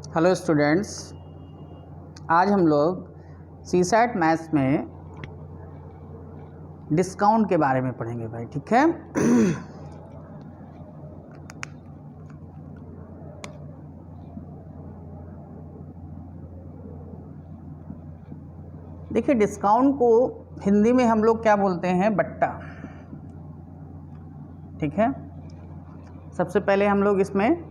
Hello students, आज हम लोग सीसैट मैथ्स में डिस्काउंट के बारे में पढ़ेंगे भाई। ठीक है। देखिए, डिस्काउंट को हिंदी में हम लोग क्या बोलते हैं? बट्टा। ठीक है। सबसे पहले हम लोग इसमें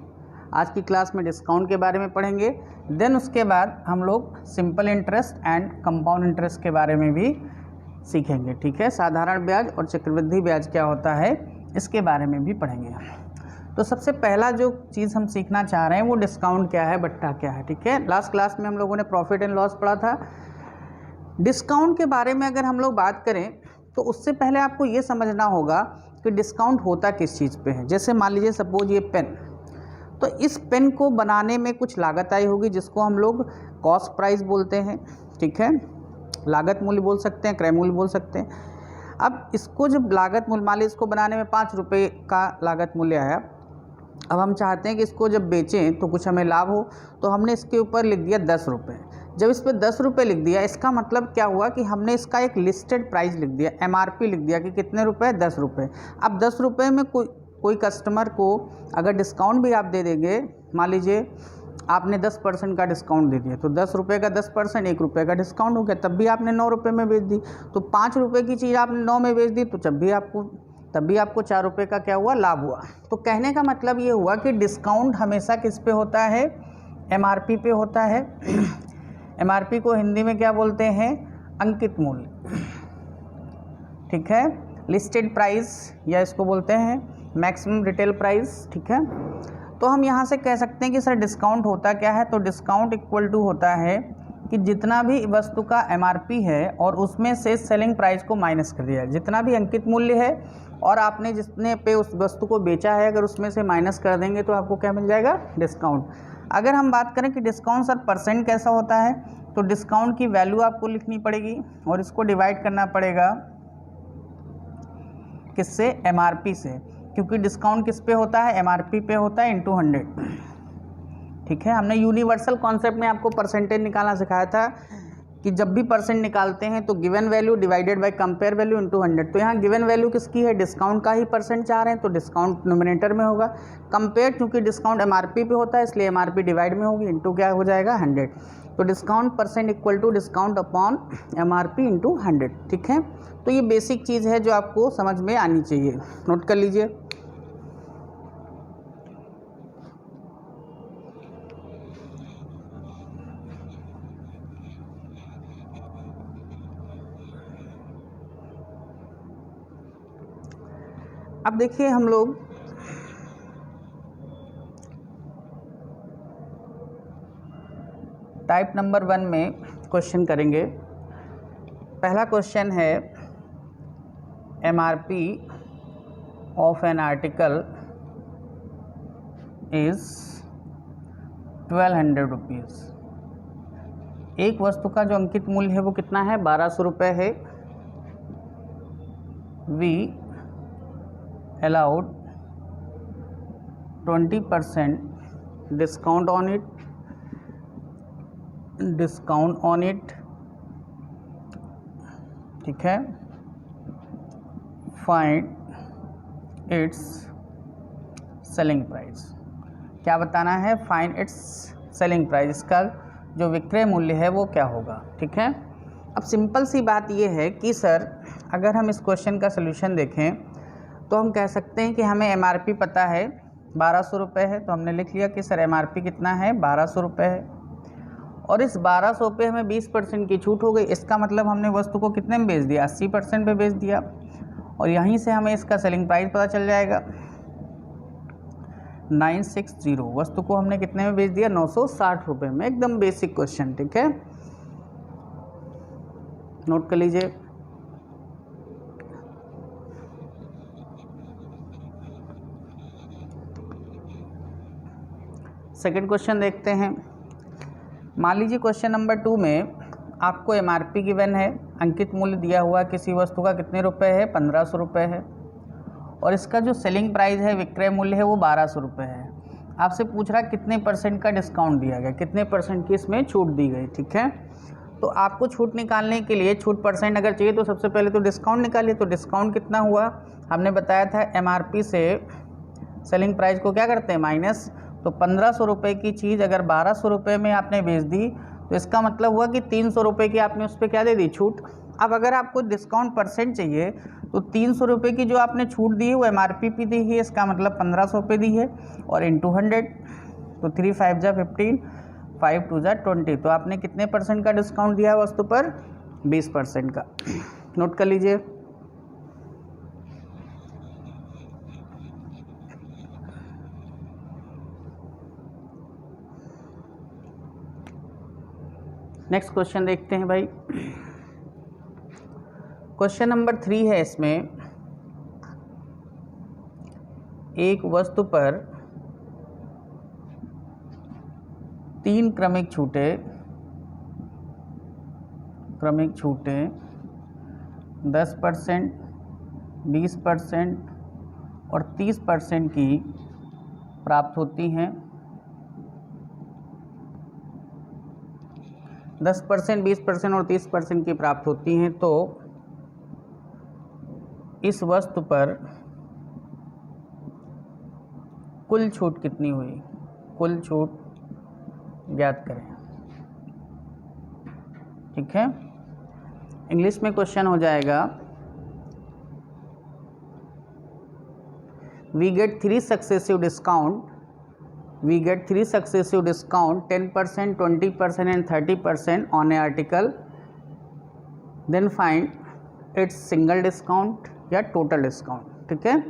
आज की क्लास में डिस्काउंट के बारे में पढ़ेंगे। देन उसके बाद हम लोग simple interest and compound interest के बारे में भी सीखेंगे। ठीक है। साधारण ब्याज और चक्रवृद्धि ब्याज क्या होता है, इसके बारे में भी पढ़ेंगे। तो सबसे पहला जो चीज़ हम सीखना चाह रहे हैं वो डिस्काउंट क्या है, बट्टा क्या है। ठीक है। लास्ट क्लास में हम लोगों ने प्रॉफिट एंड लॉस पढ़ा था। डिस्काउंट के बारे में अगर हम लोग बात करें तो उससे पहले आपको ये समझना होगा कि डिस्काउंट होता किस चीज़ पे है। जैसे मान लीजिए सपोज ये पेन, तो इस पेन को बनाने में कुछ लागत आई होगी जिसको हम लोग कॉस्ट प्राइस बोलते हैं। ठीक है। लागत मूल्य बोल सकते हैं, क्रय मूल्य बोल सकते हैं। अब इसको जब लागत मूल्य, मान लीजिए इसको बनाने में 5 रुपये का लागत मूल्य आया। अब हम चाहते हैं कि इसको जब बेचें तो कुछ हमें लाभ हो, तो हमने इसके ऊपर लिख दिया 10 रुपये। जब इस पर 10 रुपये लिख दिया, इसका मतलब क्या हुआ कि हमने इसका एक लिस्टेड प्राइस लिख दिया, MRP लिख दिया कि कितने रुपए, 10 रुपये। अब 10 रुपये में कोई कस्टमर को अगर डिस्काउंट भी आप दे देंगे, मान लीजिए आपने 10% का डिस्काउंट दे दिया, तो 10 रुपये का 10%1 रुपये का डिस्काउंट हो गया, तब भी आपने 9 रुपये में बेच दी। तो 5 रुपये की चीज़ आपने 9 में बेच दी, तो तब भी आपको 4 रुपये का क्या हुआ, लाभ हुआ। तो कहने का मतलब ये हुआ कि डिस्काउंट हमेशा किस पे होता है, MRP पे होता है। MRP को हिंदी में क्या बोलते हैं, अंकित मूल्य। ठीक है। लिस्टेड प्राइस या इसको बोलते हैं मैक्सिमम रिटेल प्राइस। ठीक है। तो हम यहाँ से कह सकते हैं कि सर डिस्काउंट होता क्या है। तो डिस्काउंट इक्वल टू होता है कि जितना भी वस्तु का MRP है और उसमें से सेलिंग प्राइस को माइनस कर दिया, जितना भी अंकित मूल्य है और आपने जितने पे उस वस्तु को बेचा है, अगर उसमें से माइनस कर देंगे तो आपको क्या मिल जाएगा, डिस्काउंट। अगर हम बात करें कि डिस्काउंट सर परसेंट कैसा होता है, तो डिस्काउंट की वैल्यू आपको लिखनी पड़ेगी और इसको डिवाइड करना पड़ेगा किससे, MRP से, क्योंकि डिस्काउंट किस पे होता है, MRP पे होता है, इंटू 100। ठीक है। हमने यूनिवर्सल कॉन्सेप्ट में आपको परसेंटेज निकालना सिखाया था कि जब भी परसेंट निकालते हैं तो given value divided by compare value into 100। तो यहाँ गिवन वैल्यू किसकी है, डिस्काउंट का ही परसेंट चाह रहे हैं, तो डिस्काउंट नोमिनेटर में होगा। कंपेयर क्योंकि डिस्काउंट MRP पे होता है इसलिए MRP डिवाइड में होगी, इंटू क्या हो जाएगा, 100। तो discount percent equal to discount upon MRP into 100। ठीक है। तो ये बेसिक चीज़ है जो आपको समझ में आनी चाहिए, नोट कर लीजिए। अब देखिए, हम लोग टाइप नंबर 1 में क्वेश्चन करेंगे। पहला क्वेश्चन है MRP of an article is 1200 rupees. एक वस्तु का जो अंकित मूल्य है वो कितना है, 1200 रुपये है। We allowed 20% discount on it, ठीक है। Find its selling price. क्या बताना है, फाइंड इट्स सेलिंग प्राइस, इसका जो विक्रय मूल्य है वो क्या होगा। ठीक है। अब सिंपल सी बात ये है कि सर अगर हम इस क्वेश्चन का सलूशन देखें तो हम कह सकते हैं कि हमें MRP पता है 1200 रुपये है, तो हमने लिख लिया कि सर MRP कितना है, 1200 रुपये है। और इस 1200 पे हमें 20% की छूट हो गई। इसका मतलब हमने वस्तु को कितने में बेच दिया, 80% पे बेच दिया। और यहीं से हमें इसका सेलिंग प्राइस पता चल जाएगा, 960। वस्तु को हमने कितने में बेच दिया, 960 रुपये में। एकदम बेसिक क्वेश्चन। ठीक है। नोट कर लीजिए। सेकेंड क्वेश्चन देखते हैं। मान लीजिए क्वेश्चन नंबर 2 में आपको MRP गिवन है, अंकित मूल्य दिया हुआ किसी वस्तु का कितने रुपए है, 1500 रुपये है। और इसका जो सेलिंग प्राइस है, विक्रय मूल्य है, वो 1200 रुपये है। आपसे पूछ रहा है कितने % का डिस्काउंट दिया गया, कितने % की इसमें छूट दी गई, ठीक है। तो आपको छूट निकालने के लिए छूट % अगर चाहिए तो सबसे पहले तो डिस्काउंट निकालिए। तो डिस्काउंट कितना हुआ, हमने बताया था MRP से सेलिंग प्राइस को क्या करते हैं माइनस। तो 1500 रुपये की चीज़ अगर 1200 रुपये में आपने बेच दी तो इसका मतलब हुआ कि 300 रुपये की आपने उस पर क्या दे दी, छूट। अब अगर आपको डिस्काउंट % चाहिए तो 300 रुपये की जो आपने छूट दी है वो MRP पे दी है, इसका मतलब 1500 पे दी है और इंटू 100, तो 3 5 जा 15, 5 2 जा 20। तो आपने कितने % का डिस्काउंट दिया है वस्तु पर, 20% का। नोट कर लीजिए। नेक्स्ट क्वेश्चन देखते हैं भाई। क्वेश्चन नंबर 3 है इसमें, एक वस्तु पर 3 क्रमिक छूटें 10%, 20% और 30% की प्राप्त होती हैं। 10%, 20% और 30% की प्राप्त होती हैं। तो इस वस्तु पर कुल छूट कितनी हुई, कुल छूट ज्ञात करें, ठीक है। इंग्लिश में क्वेश्चन हो जाएगा, we get 3 successive discount 10%, 20% and 30% on an article, then find its single discount या टोटल डिस्काउंट, ठीक है।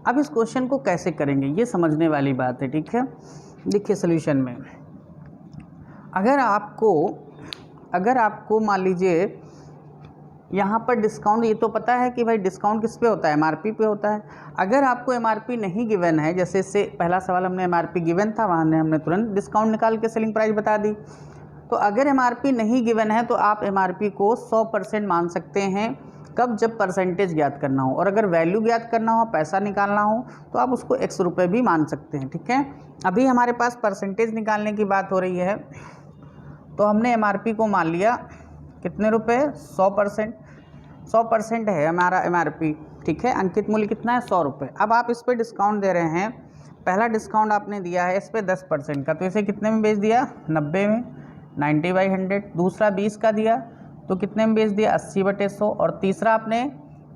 अब इस क्वेश्चन को कैसे करेंगे ये समझने वाली बात है, ठीक है। देखिए सोल्यूशन में अगर आपको मान लीजिए यहाँ पर डिस्काउंट, ये तो पता है कि भाई डिस्काउंट किस पे होता है, MRP पे होता है। अगर आपको MRP नहीं गिवन है, जैसे इससे पहला सवाल हमने MRP गिवन था, वहाँ हमने तुरंत डिस्काउंट निकाल के सेलिंग प्राइस बता दी। तो अगर MRP नहीं गिवन है तो आप MRP को 100% मान सकते हैं। कब, जब % ज्ञात करना हो, और अगर वैल्यू ज्ञात करना हो, पैसा निकालना हो तो आप उसको X रुपये भी मान सकते हैं, ठीक है। अभी हमारे पास % निकालने की बात हो रही है, तो हमने MRP को मान लिया कितने रुपए, 100% है हमारा MRP, ठीक है। अंकित मूल्य कितना है, 100 रुपये। अब आप इस पर डिस्काउंट दे रहे हैं, पहला डिस्काउंट आपने दिया है इस पर 10% का, तो इसे कितने में बेच दिया, 90 में, 90/100। दूसरा 20 का दिया तो कितने में बेच दिया, 80/100। और तीसरा आपने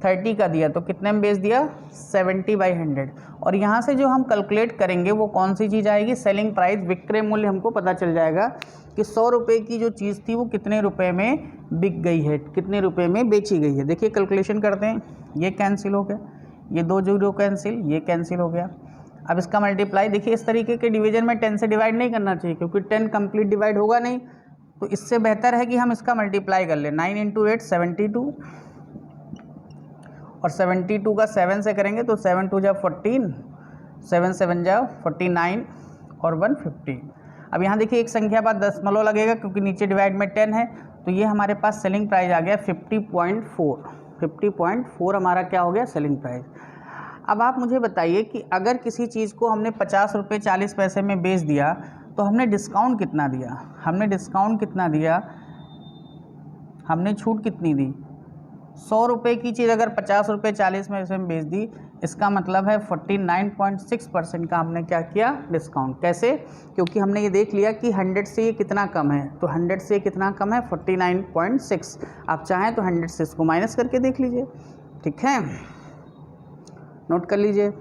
30 का दिया तो कितने में बेच दिया, 70/100। और यहाँ से जो हम कैलकुलेट करेंगे वो कौन सी चीज़ आएगी, सेलिंग प्राइस, विक्रय मूल्य। हमको पता चल जाएगा कि 100 रुपये की जो चीज़ थी वो कितने रुपए में बिक गई है, कितने रुपए में बेची गई है। देखिए कैलकुलेशन करते हैं, ये कैंसिल हो गया, ये 2 जीरो कैंसिल, ये कैंसिल हो गया। अब इसका मल्टीप्लाई, देखिए इस तरीके के डिवीजन में 10 से डिवाइड नहीं करना चाहिए क्योंकि 10 कंप्लीट डिवाइड होगा नहीं, तो इससे बेहतर है कि हम इसका मल्टीप्लाई कर लें। 9 × 8 72, और 72 का 7 से करेंगे तो 7 2 जा 14, 7 7 जा 49 और 150। अब यहाँ देखिए एक संख्या बाद दशमलव लगेगा क्योंकि नीचे डिवाइड में 10 है, तो ये हमारे पास सेलिंग प्राइस आ गया 50.4 हमारा क्या हो गया, सेलिंग प्राइस। अब आप मुझे बताइए कि अगर किसी चीज़ को हमने 50 रुपये 40 पैसे में बेच दिया तो हमने डिस्काउंट कितना दिया, हमने छूट कितनी दी। 100 रुपये की चीज़ अगर 50 रुपये 40 में इसमें बेच दी, इसका मतलब है 49.6% का हमने क्या किया, डिस्काउंट। कैसे, क्योंकि हमने ये देख लिया कि 100 से ये कितना कम है, तो 100 से कितना कम है, 49.6। आप चाहें तो 100 से इसको माइनस करके देख लीजिए, ठीक है, नोट कर लीजिए।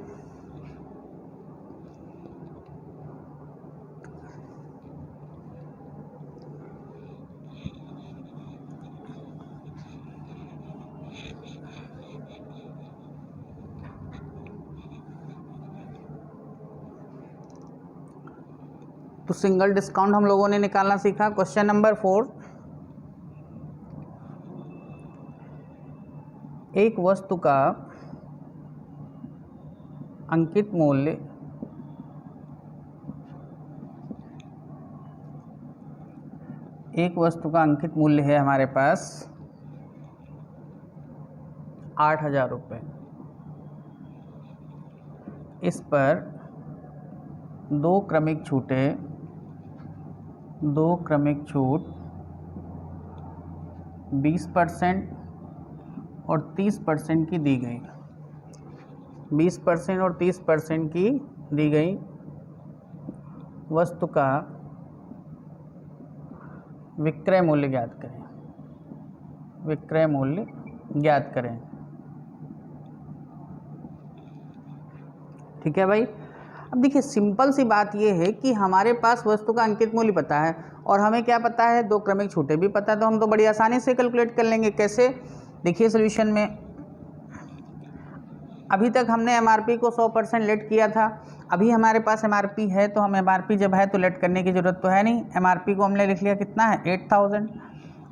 तो सिंगल डिस्काउंट हम लोगों ने निकालना सीखा। क्वेश्चन नंबर 4, एक वस्तु का अंकित मूल्य है हमारे पास 8,000 रुपये। इस पर दो क्रमिक छूट 20% और 30% की दी गई, 20% और 30% की दी गई वस्तु का विक्रय मूल्य ज्ञात करें, विक्रय मूल्य ज्ञात करें। ठीक है भाई। अब देखिए सिंपल सी बात ये है कि हमारे पास वस्तु का अंकित मूल्य पता है और हमें क्या पता है, दो क्रमिक छूटें भी पता है, तो हम तो बड़ी आसानी से कैलकुलेट कर लेंगे। कैसे? देखिए सॉल्यूशन में अभी तक हमने एमआरपी को 100% लेट किया था, अभी हमारे पास एमआरपी है, तो हम एमआरपी जब है तो लेट करने की ज़रूरत तो है नहीं। एमआरपी को हमने लिख लिया, कितना है 8000।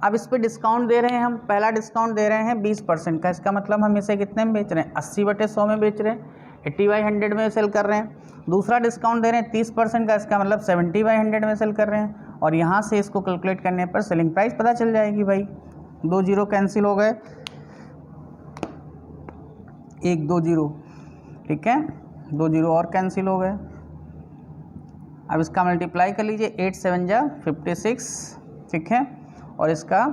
अब इस पे डिस्काउंट दे रहे हैं हम, पहला डिस्काउंट दे रहे हैं 20% का, इसका मतलब हम इसे कितने में बेच रहे हैं, 80/100 में बेच रहे हैं, 80/100 में सेल कर रहे हैं। दूसरा डिस्काउंट दे रहे हैं 30% का, इसका मतलब 70/100 में सेल कर रहे हैं। और यहाँ से इसको कैलकुलेट करने पर सेलिंग प्राइस पता चल जाएगी भाई। 2 जीरो कैंसिल हो गए, 1 2 जीरो, ठीक है, 2 जीरो और कैंसिल हो गए। अब इसका मल्टीप्लाई कर लीजिए, 8 7 जा 56, ठीक है, और इसका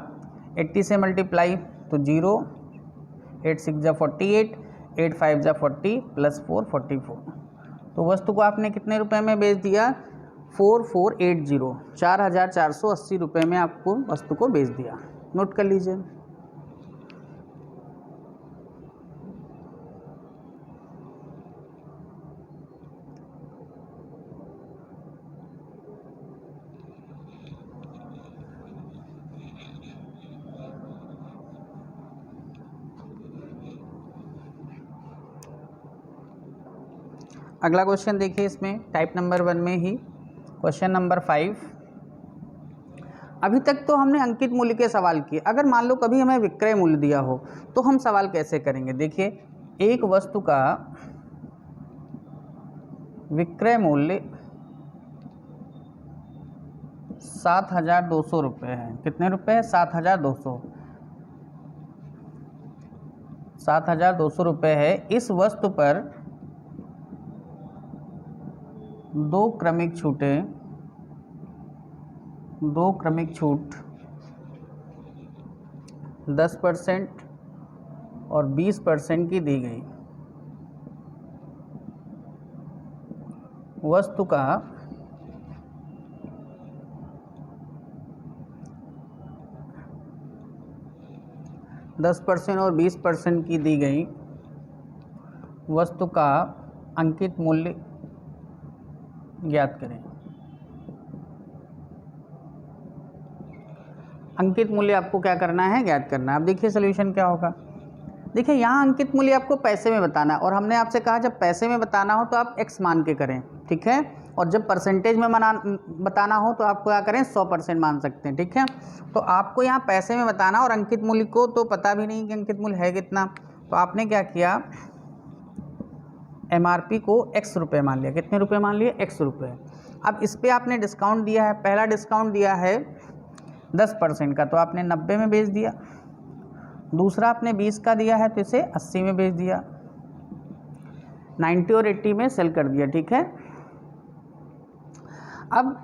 80 से मल्टीप्लाई तो 0, 8 6 जा 48, 8 5 जा 40 प्लस 4 44। तो वस्तु को आपने कितने रुपए में बेच दिया, 4480, 4480 रुपये में आपको वस्तु को बेच दिया। नोट कर लीजिए। अगला क्वेश्चन देखिए, इसमें टाइप नंबर 1 में ही क्वेश्चन नंबर 5। अभी तक तो हमने अंकित मूल्य के सवाल किए, अगर मान लो कभी हमें विक्रय मूल्य दिया हो तो हम सवाल कैसे करेंगे। देखिए एक वस्तु का विक्रय मूल्य 7200 रुपये है। कितने रुपये है, 7200, 7200 रुपये है। इस वस्तु पर दो क्रमिक छूट 10% और 20% की दी गई। वस्तु का दस % और 20% की दी गई वस्तु का अंकित मूल्य ज्ञात करें। अंकित मूल्य आपको क्या करना है, ज्ञात करना है। अब देखिए सॉल्यूशन क्या होगा। देखिए यहाँ अंकित मूल्य आपको पैसे में बताना है और हमने आपसे कहा जब पैसे में बताना हो तो आप x मान के करें, ठीक है, और जब परसेंटेज में बताना हो तो आपको क्या करें, 100% मान सकते हैं, ठीक है। तो आपको यहाँ पैसे में बताना और अंकित मूल्य को तो पता भी नहीं कि अंकित मूल्य है कितना, तो आपने क्या किया, एमआरपी को x रुपये मान लिया। कितने रुपये मान लिए, x रुपये। अब इस पर आपने डिस्काउंट दिया है, पहला डिस्काउंट दिया है 10% का, तो आपने 90 में बेच दिया। दूसरा आपने 20 का दिया है तो इसे 80 में बेच दिया, 90 और 80 में सेल कर दिया, ठीक है। अब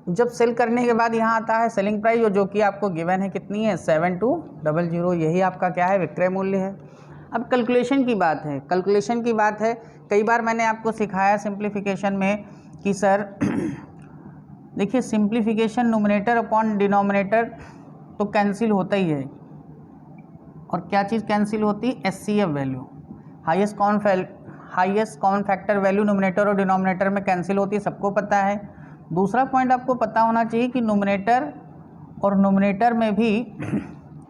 जब सेल करने के बाद यहाँ आता है सेलिंग प्राइस, जो कि आपको गिवन है, कितनी है, 7200, यही आपका क्या है, विक्रय मूल्य है। अब कैलकुलेशन की बात है, कैलकुलेशन की बात है। कई बार मैंने आपको सिखाया सिंप्लीफिकेशन में कि सर देखिए सिंप्लीफिकेशन न्यूमरेटर अपॉन डिनोमिनेटर तो कैंसिल होता ही है, और क्या चीज़ कैंसिल होती है, HCF value, highest common factor value numerator और डिनोमिनेटर में कैंसिल होती है, सबको पता है। दूसरा पॉइंट आपको पता होना चाहिए कि न्यूमरेटर और न्यूमरेटर में भी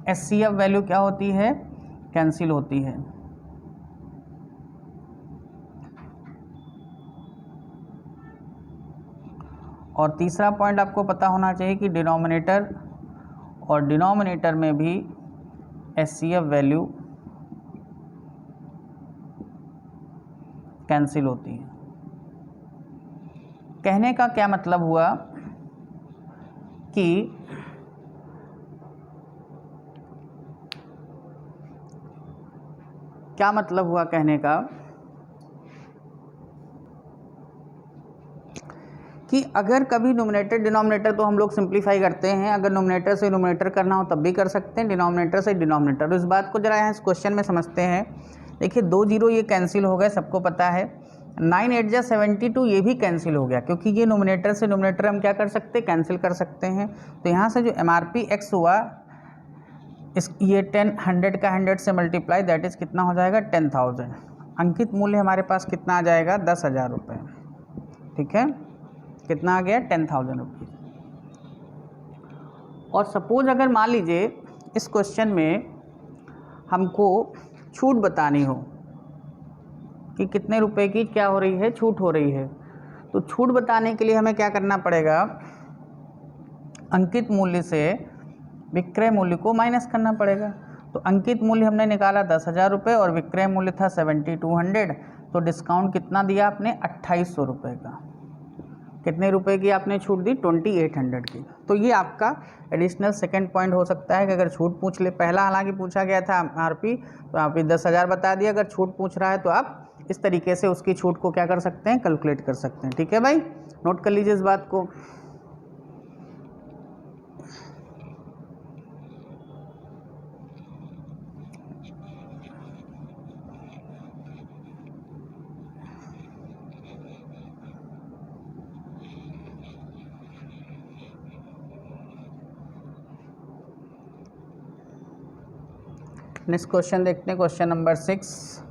एचसीएफ वैल्यू क्या होती है, कैंसिल होती है। और तीसरा पॉइंट आपको पता होना चाहिए कि डिनोमिनेटर और डिनोमिनेटर में भी एचसीएफ वैल्यू कैंसिल होती है। कहने का क्या मतलब हुआ कि क्या मतलब हुआ कहने का कि अगर कभी नोमिनेटर डिनोमिनेटर तो हम लोग सिंप्लीफाई करते हैं, अगर नोमिनेटर से नोमिनेटर करना हो तब भी कर सकते हैं, डिनोमिनेटर से डिनोमिनेटर। तो इस बात को जरा यहाँ इस क्वेश्चन में समझते हैं। देखिए 2 जीरो ये कैंसिल हो गए, सबको पता है। 9 8 जा 72 ये भी कैंसिल हो गया, क्योंकि ये नोमिनेटर से नोमिनेटर हम क्या कर सकते हैं, कैंसिल कर सकते हैं। तो यहाँ से जो MRP x हुआ, इस ये 10 100 का 100 से मल्टीप्लाई, दैट इज़ कितना हो जाएगा 10,000। अंकित मूल्य हमारे पास कितना आ जाएगा 10,000 रुपये। ठीक है, कितना आ गया 10,000 रुपये। और सपोज अगर मान लीजिए इस क्वेश्चन में हमको छूट बतानी हो कि कितने रुपए की क्या हो रही है, छूट हो रही है, तो छूट बताने के लिए हमें क्या करना पड़ेगा, अंकित मूल्य से विक्रय मूल्य को माइनस करना पड़ेगा। तो अंकित मूल्य हमने निकाला 10,000 रुपये और विक्रय मूल्य था 7,200, तो डिस्काउंट कितना दिया आपने 2,800 रुपये का। कितने रुपए की आपने छूट दी 2,800 की। तो ये आपका एडिशनल सेकंड पॉइंट हो सकता है कि अगर छूट पूछ ले, पहला हालांकि पूछा गया था MRP, तो आप 10,000 बता दिया, अगर छूट पूछ रहा है तो आप इस तरीके से उसकी छूट को क्या कर सकते हैं, कैलकुलेट कर सकते हैं। ठीक है भाई, नोट कर लीजिए इस बात को। नेक्स्ट क्वेश्चन देखते हैं, क्वेश्चन नंबर 6।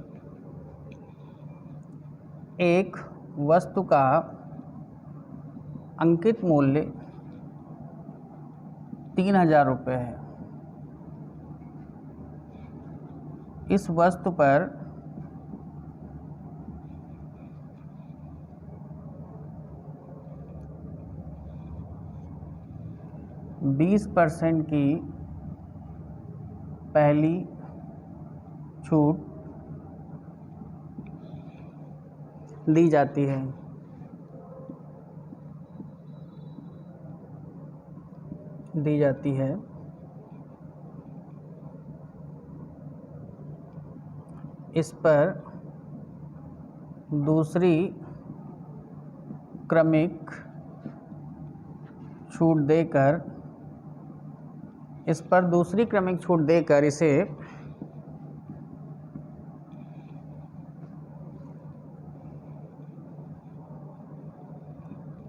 एक वस्तु का अंकित मूल्य 3,000 रुपये है। इस वस्तु पर %20 की पहली छूट दी जाती है। इस पर दूसरी क्रमिक छूट देकर इसे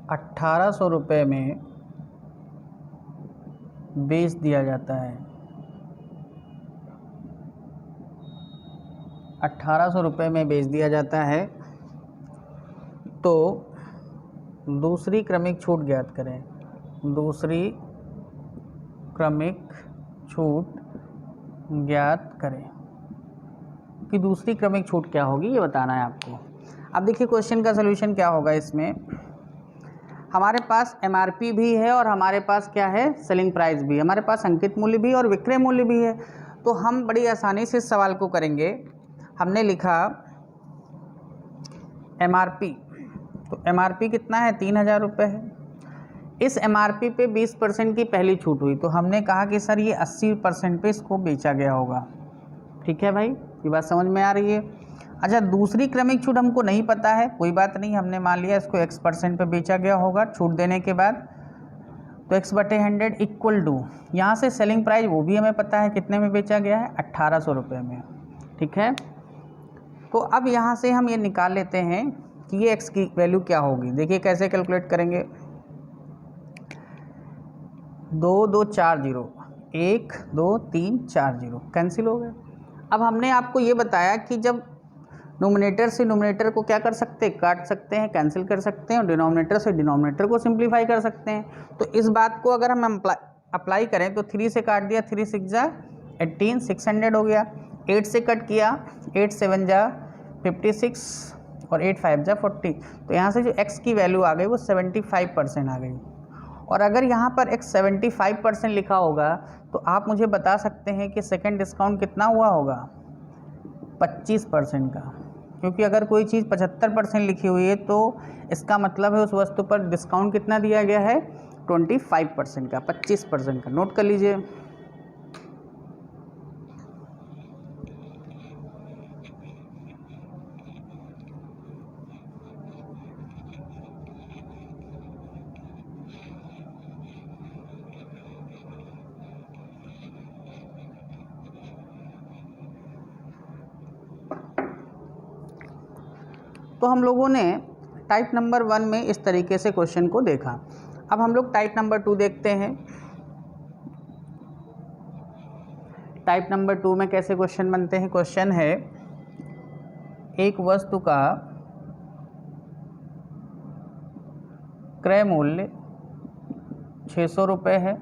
1,800 रुपये में बेच दिया जाता है। 1,800 रुपये में बेच दिया जाता है। तो दूसरी क्रमिक छूट ज्ञात करें। दूसरी क्रमिक छूट ज्ञात करें कि दूसरी क्रमिक छूट क्या होगी, ये बताना है आपको। अब देखिए क्वेश्चन का सलूशन क्या होगा। इसमें हमारे पास MRP भी है और हमारे पास क्या है, सेलिंग प्राइस भी, हमारे पास अंकित मूल्य भी और विक्रय मूल्य भी है। तो हम बड़ी आसानी से इस सवाल को करेंगे। हमने लिखा MRP, तो MRP कितना है 3,000 रुपये है। इस MRP पे 20% की पहली छूट हुई, तो हमने कहा कि सर ये 80% पे इसको बेचा गया होगा। ठीक है भाई, ये बात समझ में आ रही है। अच्छा, दूसरी क्रमिक छूट हमको नहीं पता है, कोई बात नहीं, हमने मान लिया इसको X% पे बेचा गया होगा छूट देने के बाद। तो X/100 इक्वल टू, यहाँ से सेलिंग प्राइस वो भी हमें पता है कितने में बेचा गया है, 1,800 रुपये में। ठीक है, तो अब यहाँ से हम ये निकाल लेते हैं कि ये X की वैल्यू क्या होगी। देखिए कैसे कैलकुलेट करेंगे। 2 2 4 0, 1 2 3 4 0 कैंसिल हो गए। अब हमने आपको ये बताया कि जब नोमिनेटर से नोमिनेटर को क्या कर सकते हैं, काट सकते हैं, कैंसिल कर सकते हैं, और डिनोमिनेटर से डिनोमिनेटर को सिंप्लीफाई कर सकते हैं। तो इस बात को अगर हम अप्लाई करें तो 3 से काट दिया, 3 6 जा 18, 600 हो गया। 8 से कट किया, 8 7 जा 56 और 8 5 जा 40। तो यहाँ से जो X की वैल्यू आ गई वो 75% आ गई। और अगर यहाँ पर X 75% लिखा होगा तो आप मुझे बता सकते हैं कि सेकंड डिस्काउंट कितना हुआ होगा, 25% का। क्योंकि अगर कोई चीज़ 75% लिखी हुई है तो इसका मतलब है उस वस्तु पर डिस्काउंट कितना दिया गया है, 25% का, 25% का। नोट कर लीजिए। तो हम लोगों ने टाइप नंबर 1 में इस तरीके से क्वेश्चन को देखा। अब हम लोग टाइप नंबर 2 देखते हैं। टाइप नंबर 2 में कैसे क्वेश्चन बनते हैं। क्वेश्चन है एक वस्तु का क्रय मूल्य 600 रुपये है।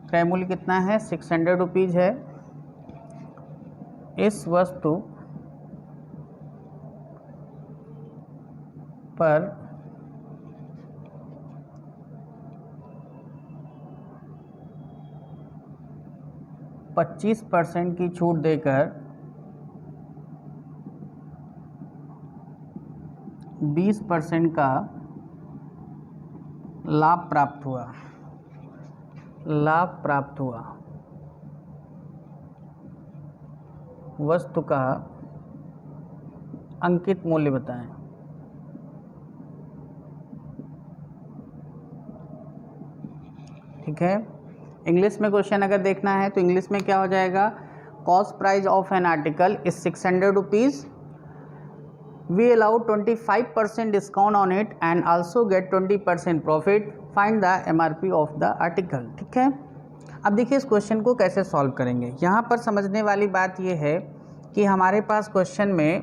क्रय मूल्य कितना है 600 रुपीज़ है। इस वस्तु पर 25% की छूट देकर 20% का लाभ प्राप्त हुआ। वस्तु का अंकित मूल्य बताएं। ठीक है। इंग्लिश में क्वेश्चन अगर देखना है तो इंग्लिश में क्या हो जाएगा। Cost price of an article is 600 rupees. We allow 25% discount on it and also get 20% profit. Find the MRP of the article. ठीक है। अब देखिए इस क्वेश्चन को कैसे सॉल्व करेंगे। यहाँ पर समझने वाली बात यह है कि हमारे पास क्वेश्चन में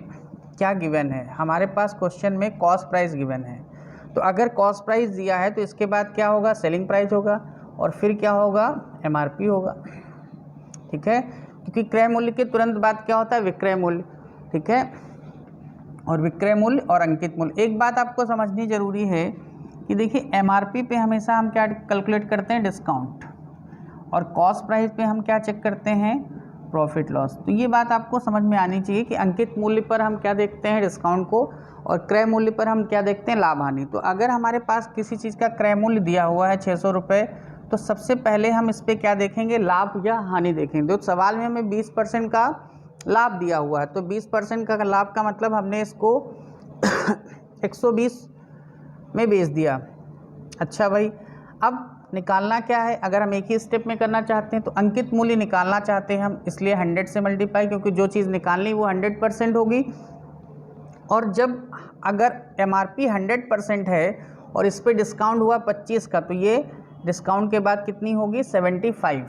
क्या गिवन है। हमारे पास क्वेश्चन में कॉस्ट प्राइस गिवन है। तो अगर कॉस्ट प्राइस दिया है तो इसके बाद क्या होगा, सेलिंग प्राइस होगा और फिर क्या होगा, MRP होगा। ठीक है। क्योंकि क्रय मूल्य के तुरंत बाद क्या होता है, विक्रय मूल्य। ठीक है। और विक्रय मूल्य और अंकित मूल्य। एक बात आपको समझनी जरूरी है कि देखिए MRP पे हमेशा हम क्या कैलकुलेट करते हैं, डिस्काउंट। और कॉस्ट प्राइस पे हम क्या चेक करते हैं, प्रॉफिट लॉस। तो ये बात आपको समझ में आनी चाहिए कि अंकित मूल्य पर हम क्या देखते हैं, डिस्काउंट को, और क्रय मूल्य पर हम क्या देखते हैं, लाभ हानि। तो अगर हमारे पास किसी चीज़ का क्रय मूल्य दिया हुआ है 600 रुपये, तो सबसे पहले हम इस पर क्या देखेंगे, लाभ या हानि देखेंगे। तो सवाल में हमें 20% का लाभ दिया हुआ है, तो 20% का लाभ का मतलब हमने इसको 120 में बेच दिया। अच्छा भाई, अब निकालना क्या है। अगर हम एक ही स्टेप में करना चाहते हैं तो अंकित मूल्य निकालना चाहते हैं हम, इसलिए 100 से मल्टीप्लाई, क्योंकि जो चीज़ निकालनी वो 100% होगी। और जब अगर MRP 100% है और इस पर डिस्काउंट हुआ 25 का, तो ये डिस्काउंट के बाद कितनी होगी, 75।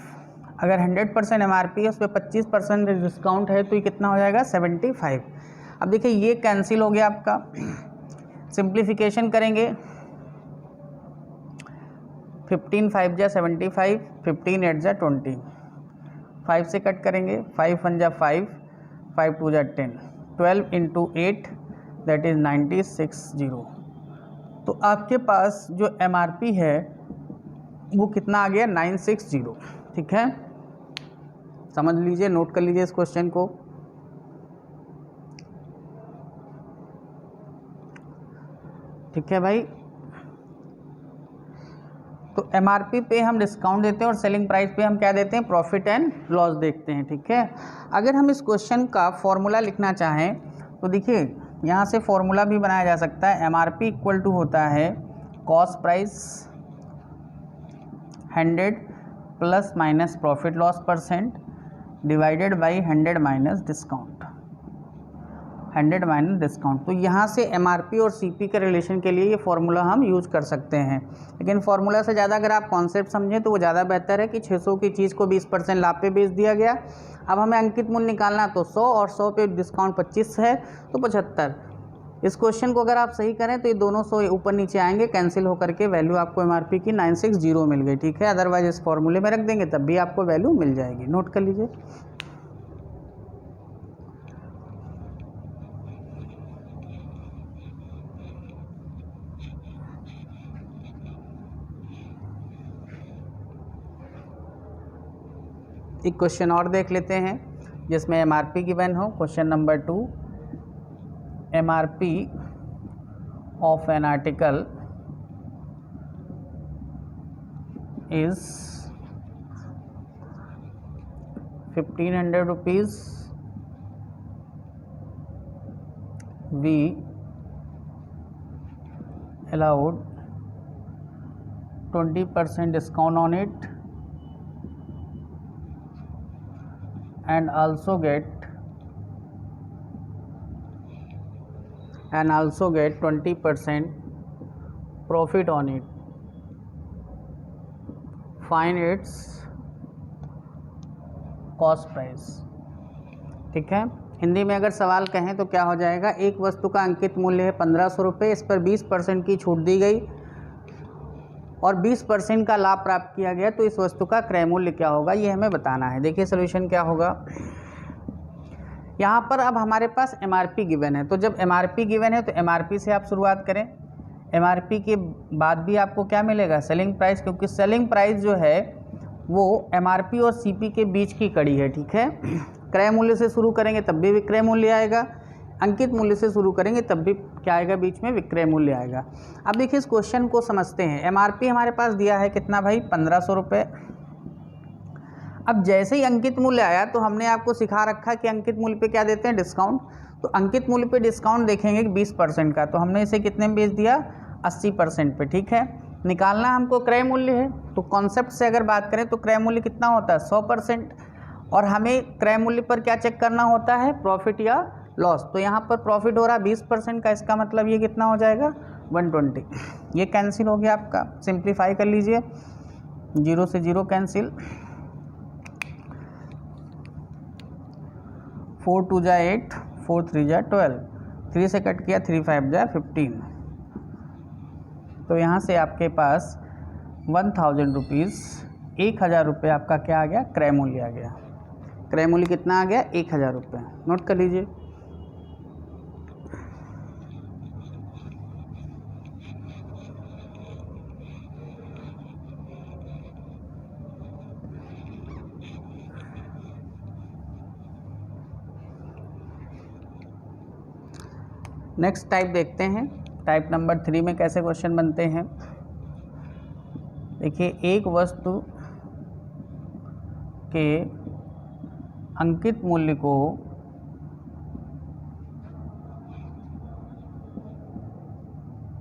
अगर 100% MRP है, उस पर 25% डिस्काउंट है, तो ये कितना हो जाएगा, 75। अब देखिए ये कैंसिल हो गया आपका। सिंप्लीफिकेशन करेंगे, 15 5 जा 75, 15 8 जा 20, 5 से कट करेंगे, 5 1 जा 5, 5 2 जा 10, 12 इंटू 8 दैट इज़ 960। तो आपके पास जो MRP है वो कितना आ गया, 960। ठीक है। समझ लीजिए, नोट कर लीजिए इस क्वेश्चन को। ठीक है भाई। तो MRP पे हम डिस्काउंट देते हैं और सेलिंग प्राइस पे हम क्या देते हैं, प्रॉफिट एंड लॉस देखते हैं। ठीक है। अगर हम इस क्वेश्चन का फॉर्मूला लिखना चाहें तो देखिए यहाँ से फॉर्मूला भी बनाया जा सकता है। MRP इक्वल टू होता है cost price 100 plus minus profit loss percent divided by 100 minus discount, 100 minus discount. तो यहाँ से MRP और CP के रिलेशन के लिए ये फार्मूला हम यूज कर सकते हैं। लेकिन फार्मूला से ज़्यादा अगर आप कॉन्सेप्ट समझें तो वो ज़्यादा बेहतर है कि 600 की चीज़ को 20% लाभ पे बेच दिया गया। अब हमें अंकित मूल्य निकालना, तो 100 और 100 पे डिस्काउंट 25 है, तो 75। इस क्वेश्चन को अगर आप सही करें तो ये दोनों 100 ऊपर नीचे आएंगे, कैंसिल होकर के वैल्यू आपको MRP की 960 मिल गई। ठीक है। अदरवाइज इस फॉर्मूले में रख देंगे तब भी आपको वैल्यू मिल जाएगी। नोट कर लीजिए। एक क्वेश्चन और देख लेते हैं जिसमें MRP गिवन हो। Question number 2, MRP of an article is 1500 rupees. We allowed 20% discount on it and also get and also get 20% profit on it. Find its cost price. ठीक है, हिंदी में अगर सवाल कहें तो क्या हो जाएगा, एक वस्तु का अंकित मूल्य है 1500 रुपये, इस पर 20% की छूट दी गई और 20% का लाभ प्राप्त किया गया, तो इस वस्तु का क्रय मूल्य क्या होगा, ये हमें बताना है। देखिए सोल्यूशन क्या होगा। यहाँ पर अब हमारे पास MRP गिवन है, तो जब MRP गिवन है तो MRP से आप शुरुआत करें। MRP के बाद भी आपको क्या मिलेगा, सेलिंग प्राइस, क्योंकि सेलिंग प्राइस जो है वो MRP और CP के बीच की कड़ी है। ठीक है, क्रय मूल्य से शुरू करेंगे तब भी विक्रय मूल्य आएगा, अंकित मूल्य से शुरू करेंगे तब भी क्या आएगा, बीच में विक्रय मूल्य आएगा। अब देखिए इस क्वेश्चन को समझते हैं। MRP हमारे पास दिया है कितना भाई, 1500 रुपये। अब जैसे ही अंकित मूल्य आया तो हमने आपको सिखा रखा कि अंकित मूल्य पे क्या देते हैं, डिस्काउंट। तो अंकित मूल्य पे डिस्काउंट देखेंगे 20% का, तो हमने इसे कितने में बेच दिया, 80% पे। ठीक है, निकालना हमको क्रय मूल्य है, तो कॉन्सेप्ट से अगर बात करें तो क्रय मूल्य कितना होता है, 100%, और हमें क्रय मूल्य पर क्या चेक करना होता है, प्रॉफिट या लॉस। तो यहाँ पर प्रॉफिट हो रहा है 20% का, इसका मतलब ये कितना हो जाएगा, 120। ये कैंसिल हो गया आपका, सिंप्लीफाई कर लीजिए, 0 से 0 कैंसिल, 4 2 जा 8, 4 3 जा 12, 3 से कट किया, 3 5 जा 15। तो यहाँ से आपके पास 1000 रुपीज़, 1000 रुपये आपका क्या आ गया, क्रय मूल्य आ गया। क्रय मूल्य कितना आ गया, 1000 रुपये, नोट कर लीजिए। नेक्स्ट टाइप देखते हैं, टाइप नंबर 3 में कैसे क्वेश्चन बनते हैं। देखिए, एक वस्तु के अंकित मूल्य को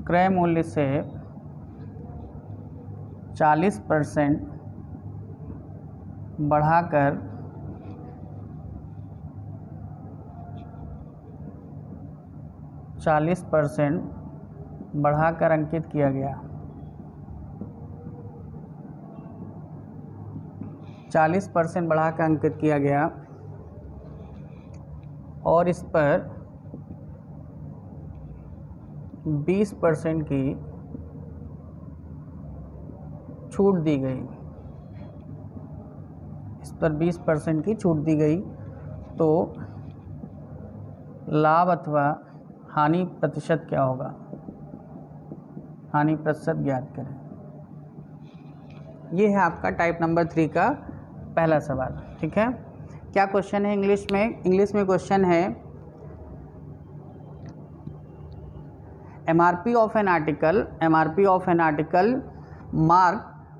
क्रय मूल्य से 40% बढ़ाकर 40% बढ़ाकर अंकित किया गया। 40% बढ़ाकर अंकित किया गया और इस पर 20% की छूट दी गई। इस पर 20% की छूट दी गई, तो लाभ अथवा हानि प्रतिशत क्या होगा, हानि प्रतिशत ज्ञात करें। ये है आपका टाइप नंबर 3 का पहला सवाल। ठीक है, क्या क्वेश्चन है इंग्लिश में, इंग्लिश में क्वेश्चन है MRP of an article, MRP of an article mark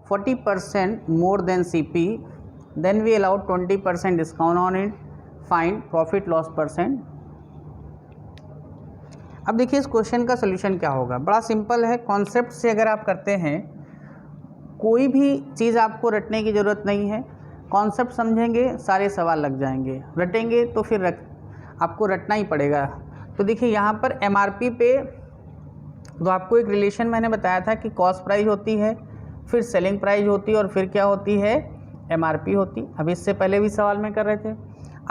40% more than CP, then we allow 20% discount on it, find profit loss percent. अब देखिए इस क्वेश्चन का सोल्यूशन क्या होगा, बड़ा सिंपल है। कॉन्सेप्ट से अगर आप करते हैं, कोई भी चीज़ आपको रटने की ज़रूरत नहीं है, कॉन्सेप्ट समझेंगे सारे सवाल लग जाएंगे, रटेंगे तो फिर आपको रटना ही पड़ेगा। तो देखिए यहाँ पर MRP पे तो आपको एक रिलेशन मैंने बताया था कि कॉस्ट प्राइस होती है, फिर सेलिंग प्राइस होती है और फिर क्या होती है, MRP होती। अब इससे पहले भी सवाल में कर रहे थे।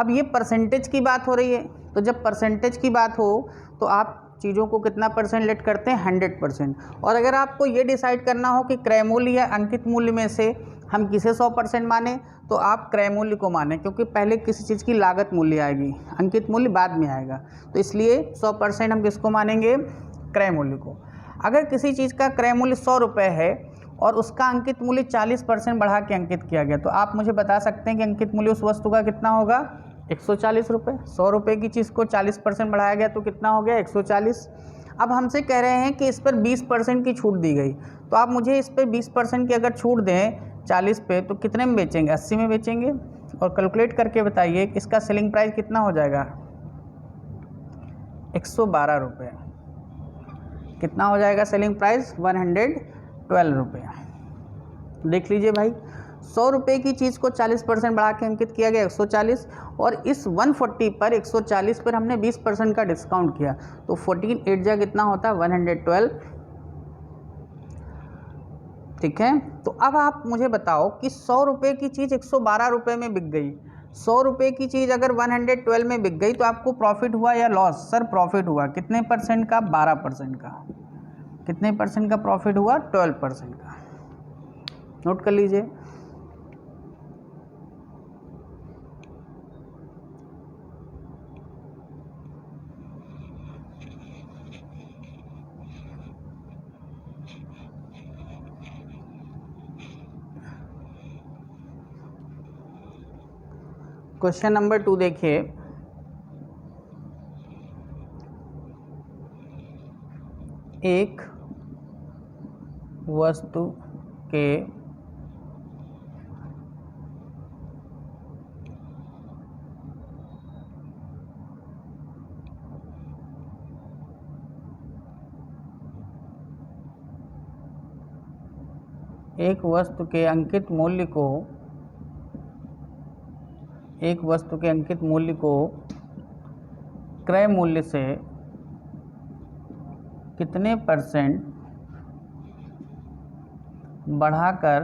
अब ये परसेंटेज की बात हो रही है, तो जब परसेंटेज की बात हो तो आप चीज़ों को कितना परसेंट लेट करते हैं, 100%। और अगर आपको ये डिसाइड करना हो कि क्रय मूल्य या अंकित मूल्य में से हम किसे 100% माने, तो आप क्रय मूल्य को माने, क्योंकि पहले किसी चीज़ की लागत मूल्य आएगी, अंकित मूल्य बाद में आएगा। तो इसलिए 100% हम किसको मानेंगे, क्रय मूल्य को। अगर किसी चीज़ का क्रय मूल्य 100 रुपये है और उसका अंकित मूल्य 40% बढ़ा के अंकित किया गया, तो आप मुझे बता सकते हैं कि अंकित मूल्य उस वस्तु का कितना होगा, 140 रुपये। 100 रुपये की चीज़ को 40% बढ़ाया गया तो कितना हो गया, 140। अब हमसे कह रहे हैं कि इस पर 20% की छूट दी गई, तो आप मुझे इस पर 20% की अगर छूट दें 40 पे, तो कितने में बेचेंगे, 80 में बेचेंगे। और कैलकुलेट करके बताइए कि इसका सेलिंग प्राइस कितना हो जाएगा, 112 रुपये। कितना हो जाएगा सेलिंग प्राइस, 112 रुपये। देख लीजिए भाई, 100 रुपये की चीज़ को 40% बढ़ा के अंकित किया गया 140, और इस 140 पर 140 पर हमने 20% का डिस्काउंट किया, तो 14 8 जा कितना होता है 112। ठीक है, तो अब आप मुझे बताओ कि 100 रुपये की चीज़ 112 रुपये में बिक गई, 100 रुपये की चीज़ अगर 112 में बिक गई तो आपको प्रॉफिट हुआ या लॉस? सर प्रॉफिट हुआ। कितने परसेंट का? 12% का। कितने परसेंट का प्रॉफिट हुआ? 12% का। नोट कर लीजिए। क्वेश्चन नंबर 2 देखिए, एक वस्तु के अंकित मूल्य को क्रय मूल्य से कितने परसेंट बढ़ाकर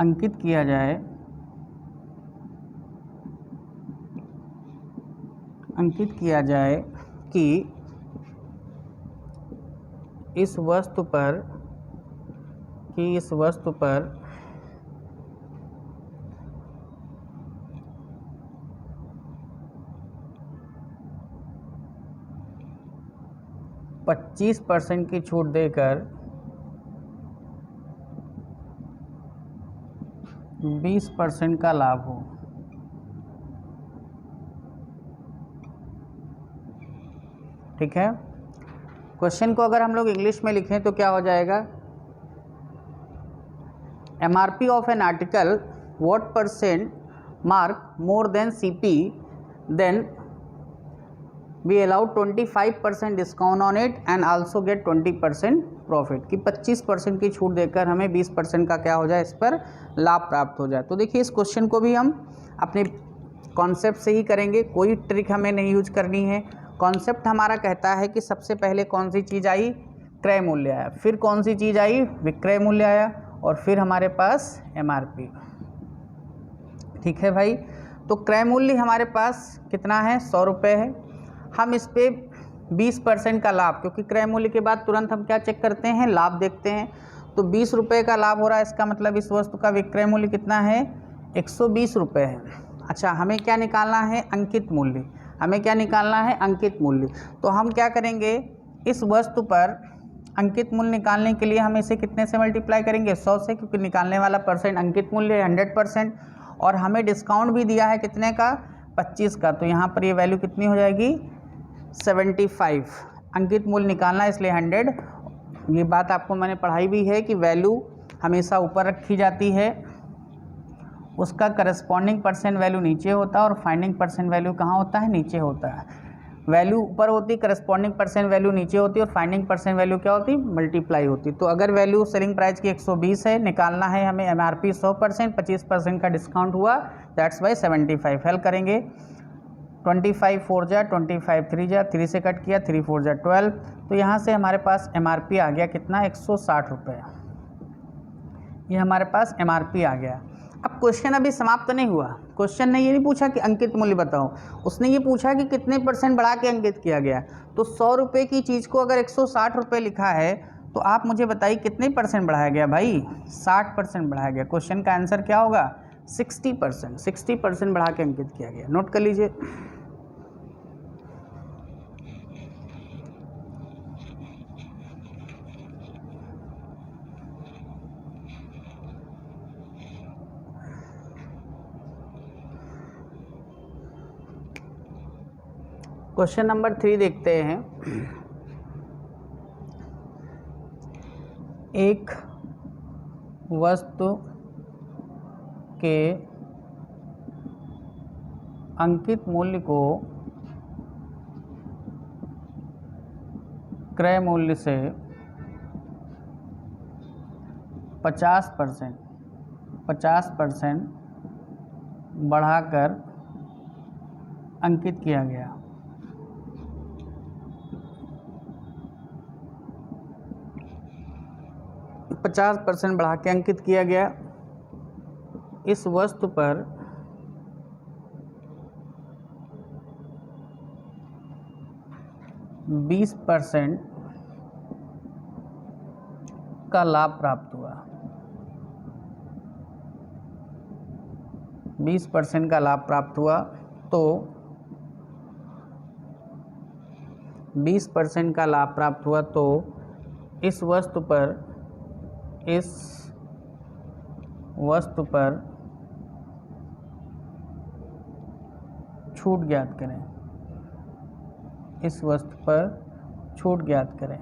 अंकित किया जाए, कि इस वस्तु पर 25% की छूट देकर 20% का लाभ हो। ठीक है, क्वेश्चन को अगर हम लोग इंग्लिश में लिखें तो क्या हो जाएगा? MRP of an article what percent mark more than CP, then we allow 25% discount on it and also get 20% profit. कि 25% की छूट देकर हमें 20% का क्या हो जाए, इस पर लाभ प्राप्त हो जाए। तो देखिए इस क्वेश्चन को भी हम अपने कॉन्सेप्ट से ही करेंगे, कोई ट्रिक हमें नहीं यूज करनी है। कॉन्सेप्ट हमारा कहता है कि सबसे पहले कौन सी चीज़ आई? क्रय मूल्य आया, फिर कौन सी चीज़ आई? विक्रय मूल्य आया, और फिर हमारे पास MRP। ठीक है भाई, तो क्रय मूल्य हमारे पास कितना है? 100 रुपये है। हम इस पे 20% का लाभ, क्योंकि क्रय मूल्य के बाद तुरंत हम क्या चेक करते हैं? लाभ देखते हैं। तो 20 रुपये का लाभ हो रहा है, इसका मतलब इस वस्तु का विक्रय मूल्य कितना है? 120 रुपये है। अच्छा, हमें क्या निकालना है? अंकित मूल्य। हमें क्या निकालना है? अंकित मूल्य। तो हम क्या करेंगे? इस वस्तु पर अंकित मूल्य निकालने के लिए हम इसे कितने से मल्टीप्लाई करेंगे? 100 से, क्योंकि निकालने वाला परसेंट अंकित मूल्य है 100%, और हमें डिस्काउंट भी दिया है कितने का? 25 का। तो यहाँ पर ये वैल्यू कितनी हो जाएगी? 75। अंकित मूल्य निकालना इसलिए 100। ये बात आपको मैंने पढ़ाई भी है कि वैल्यू हमेशा ऊपर रखी जाती है, उसका करस्पॉन्डिंग परसेंट वैल्यू नीचे होता है, और फाइंडिंग परसेंट वैल्यू कहाँ होता है? नीचे होता है। वैल्यू ऊपर होती, करस्पॉन्डिंग परसेंट वैल्यू नीचे होती, और फाइंडिंग परसेंट वैल्यू क्या होती? मल्टीप्लाई होती। तो अगर वैल्यू सेलिंग प्राइस की 120 है, निकालना है हमें MRP 100%, 25% का डिस्काउंट हुआ, दैट्स वाई 75। हेल्प करेंगे, 25 4 जा 25 3 जा, 3 से कट किया, 3 4 जा 12। तो यहाँ से हमारे पास MRP आ गया कितना? 160 रुपये। ये हमारे पास MRP आ गया। अब क्वेश्चन अभी समाप्त नहीं हुआ। क्वेश्चन ने ये नहीं पूछा कि अंकित मूल्य बताओ, उसने ये पूछा कि कितने परसेंट बढ़ा के अंकित किया गया। तो 100 रुपये की चीज़ को अगर 160 रुपये लिखा है, तो आप मुझे बताइए कितने परसेंट बढ़ाया गया भाई? 60% बढ़ाया गया। क्वेश्चन का आंसर क्या होगा? 60%। 60% बढ़ा के अंकित किया गया। नोट कर लीजिए। क्वेश्चन नंबर 3 देखते हैं। एक वस्तु के अंकित मूल्य को क्रय मूल्य से 50% बढ़ाकर अंकित किया गया। %50 बढ़ा के अंकित किया गया। इस वस्तु पर %20 का लाभ प्राप्त हुआ। 20% का लाभ प्राप्त हुआ तो 20% का लाभ प्राप्त हुआ तो इस वस्तु पर छूट ज्ञात करें। इस वस्तु पर छूट ज्ञात करें।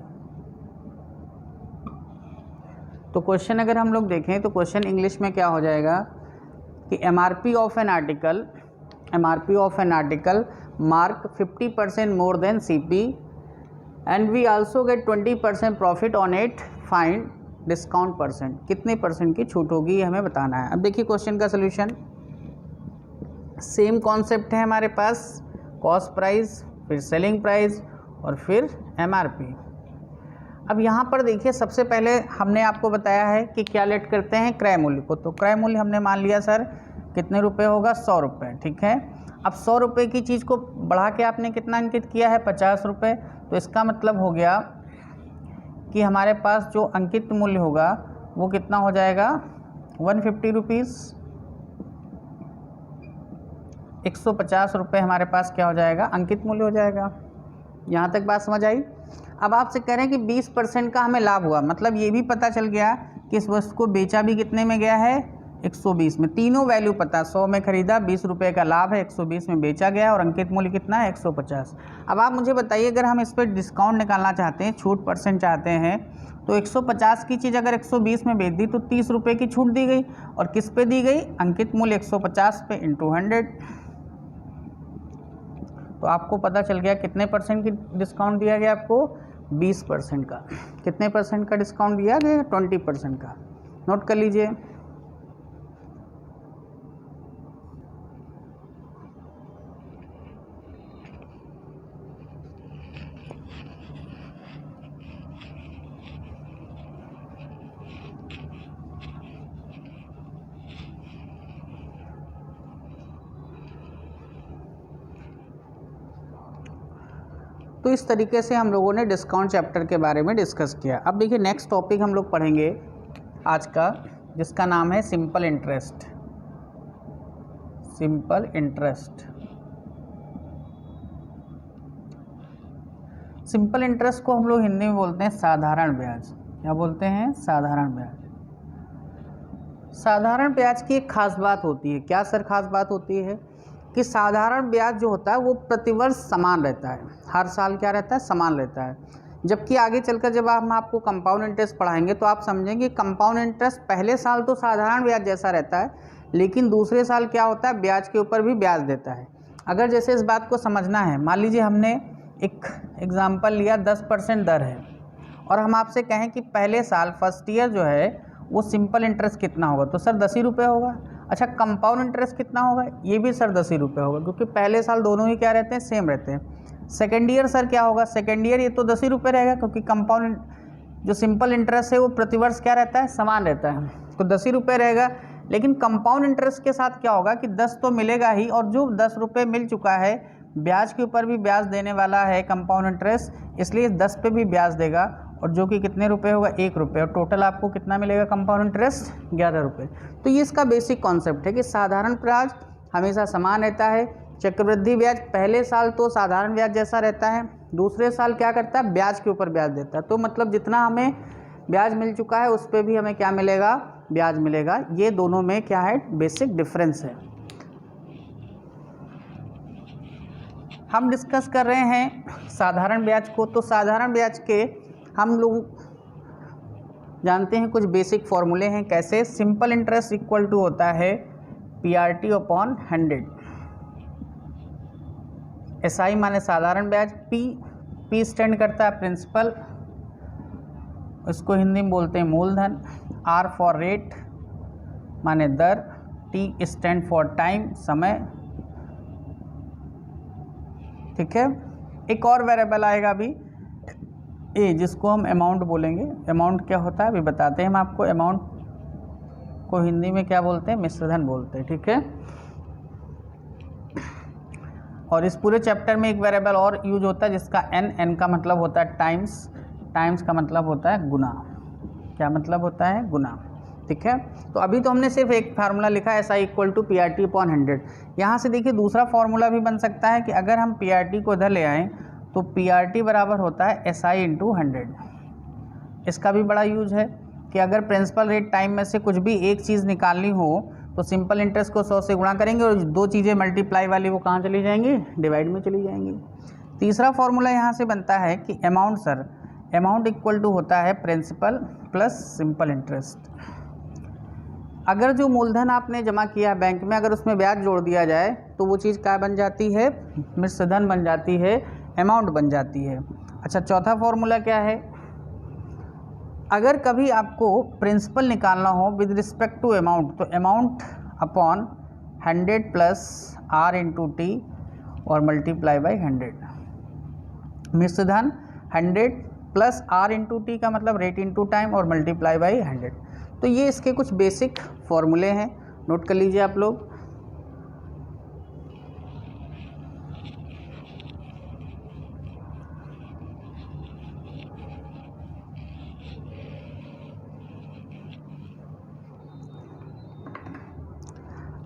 तो क्वेश्चन अगर हम लोग देखें तो क्वेश्चन इंग्लिश में क्या हो जाएगा कि MRP of an article mark 50% more than CP and we also get 20% profit on it, find discount %। कितने % की छूट होगी ये हमें बताना है। अब देखिए क्वेश्चन का सोल्यूशन, सेम कॉन्सेप्ट है हमारे पास, कॉस्ट प्राइस, फिर सेलिंग प्राइस और फिर MRP। अब यहाँ पर देखिए सबसे पहले हमने आपको बताया है कि क्या लेट करते हैं, क्रय मूल्य को। तो क्रय मूल्य हमने मान लिया सर कितने रुपए होगा, 100 रुपये, ठीक है। अब 100 रुपये की चीज़ को बढ़ा के आपने कितना अंकित किया है, 50 रुपये। तो इसका मतलब हो गया कि हमारे पास जो अंकित मूल्य होगा वो कितना हो जाएगा, 150 रुपीज़। 150 रुपये हमारे पास क्या हो जाएगा, अंकित मूल्य हो जाएगा। यहाँ तक बात समझ आई। अब आपसे कह रहे हैं कि 20% का हमें लाभ हुआ, मतलब ये भी पता चल गया कि इस वस्तु को बेचा भी कितने में गया है, 120 में। तीनों वैल्यू पता, 100 में खरीदा, 20 रुपये का लाभ है, 120 में बेचा गया और अंकित मूल्य कितना है, 150। अब आप मुझे बताइए अगर हम इस पर डिस्काउंट निकालना चाहते हैं, छूट % चाहते हैं, तो 150 की चीज़ अगर 120 में बेच दी तो 30 रुपये की छूट दी गई। और किस पे दी गई, अंकित मूल्य 150 पे × 100। तो आपको पता चल गया कितने % की डिस्काउंट दिया गया आपको, 20% का। कितने % का डिस्काउंट दिया गया, 20% का। नोट कर लीजिए। तो इस तरीके से हम लोगों ने डिस्काउंट चैप्टर के बारे में डिस्कस किया। अब देखिए नेक्स्ट टॉपिक हम लोग पढ़ेंगे आज का, जिसका नाम है simple interest. Simple interest. Simple interest को हम लोग हिंदी में बोलते हैं साधारण ब्याज। क्या बोलते हैं, साधारण ब्याज। साधारण ब्याज की एक खास बात होती है। क्या सर खास बात होती है कि साधारण ब्याज जो होता है वो प्रतिवर्ष समान रहता है। हर साल क्या रहता है, समान रहता है। जबकि आगे चलकर जब हम आपको कंपाउंड इंटरेस्ट पढ़ाएंगे तो आप समझेंगे कंपाउंड इंटरेस्ट पहले साल तो साधारण ब्याज जैसा रहता है, लेकिन दूसरे साल क्या होता है, ब्याज के ऊपर भी ब्याज देता है। अगर जैसे इस बात को समझना है, मान लीजिए हमने एक एग्जाम्पल लिया, 10% दर है और हम आपसे कहें कि पहले साल फर्स्ट ईयर जो है वो सिंपल इंटरेस्ट कितना होगा, तो सर 10 ही रुपये होगा। अच्छा, कंपाउंड इंटरेस्ट कितना होगा, ये भी सर 10 ही रुपये होगा, क्योंकि पहले साल दोनों ही क्या रहते हैं, सेम रहते हैं। सेकेंड ईयर सर क्या होगा, सेकेंड ईयर ये तो 10 ही रुपये रहेगा, क्योंकि कंपाउंड जो सिंपल इंटरेस्ट है वो प्रतिवर्ष क्या रहता है, समान रहता है, तो 10 ही रुपये रहेगा। लेकिन कंपाउंड इंटरेस्ट के साथ क्या होगा कि 10 तो मिलेगा ही, और जो 10 रुपये मिल चुका है, ब्याज के ऊपर भी ब्याज देने वाला है कंपाउंड इंटरेस्ट, इसलिए 10 पे भी ब्याज देगा, और जो कि कितने रुपए होगा, 1 रुपये, और टोटल आपको कितना मिलेगा कंपाउंड इंटरेस्ट, 11 रुपये। तो ये इसका बेसिक कॉन्सेप्ट है कि साधारण ब्याज हमेशा समान रहता है। चक्रवृद्धि ब्याज पहले साल तो साधारण ब्याज जैसा रहता है, दूसरे साल क्या करता है, ब्याज के ऊपर ब्याज देता है। तो मतलब जितना हमें ब्याज मिल चुका है उस पर भी हमें क्या मिलेगा, ब्याज मिलेगा। ये दोनों में क्या है, बेसिक डिफरेंस है। हम डिस्कस कर रहे हैं साधारण ब्याज को। तो साधारण ब्याज के हम लोग जानते हैं कुछ बेसिक फॉर्मूले हैं। कैसे, सिंपल इंटरेस्ट इक्वल टू होता है PRT अपॉन 100। SI माने साधारण ब्याज, P स्टैंड करता है प्रिंसिपल, इसको हिंदी में बोलते हैं मूलधन। R फॉर रेट माने दर, T स्टैंड फॉर टाइम समय, ठीक है। एक और वेरिएबल आएगा अभी ए, जिसको हम अमाउंट बोलेंगे। अमाउंट क्या होता है अभी बताते हैं हम आपको। अमाउंट को हिंदी में क्या बोलते हैं, मिश्रधन बोलते हैं, ठीक है। और इस पूरे चैप्टर में एक वेरिएबल और यूज होता है जिसका एन का मतलब होता है टाइम्स, टाइम्स का मतलब होता है गुना। क्या मतलब होता है, गुना, ठीक है। तो अभी तो हमने सिर्फ एक फार्मूला लिखा है SI equal to PRT upon 100। यहाँ से देखिए दूसरा फार्मूला भी बन सकता है कि अगर हम PRT को इधर ले आएँ तो PRT बराबर होता है SI इंटू 100। इसका भी बड़ा यूज है कि अगर प्रिंसिपल रेट टाइम में से कुछ भी एक चीज़ निकालनी हो तो सिंपल इंटरेस्ट को 100 से गुणा करेंगे और दो चीज़ें मल्टीप्लाई वाली वो कहाँ चली जाएंगी, डिवाइड में चली जाएंगी। तीसरा फार्मूला यहाँ से बनता है कि amount sir, amount equal to होता है प्रिंसिपल प्लस सिंपल इंटरेस्ट। अगर जो मूलधन आपने जमा किया बैंक में अगर उसमें ब्याज जोड़ दिया जाए तो वो चीज़ क्या बन जाती है, मिश्रधन बन जाती है, अमाउंट बन जाती है। अच्छा, चौथा फार्मूला क्या है, अगर कभी आपको प्रिंसिपल निकालना हो विद रिस्पेक्ट टू अमाउंट तो amount upon 100 plus R into T और मल्टीप्लाई बाई 100। मिश्रधन 100 प्लस R इंटू टी का मतलब रेट इंटू टाइम और मल्टीप्लाई बाई 100। तो ये इसके कुछ बेसिक फॉर्मूले हैं, नोट कर लीजिए आप लोग।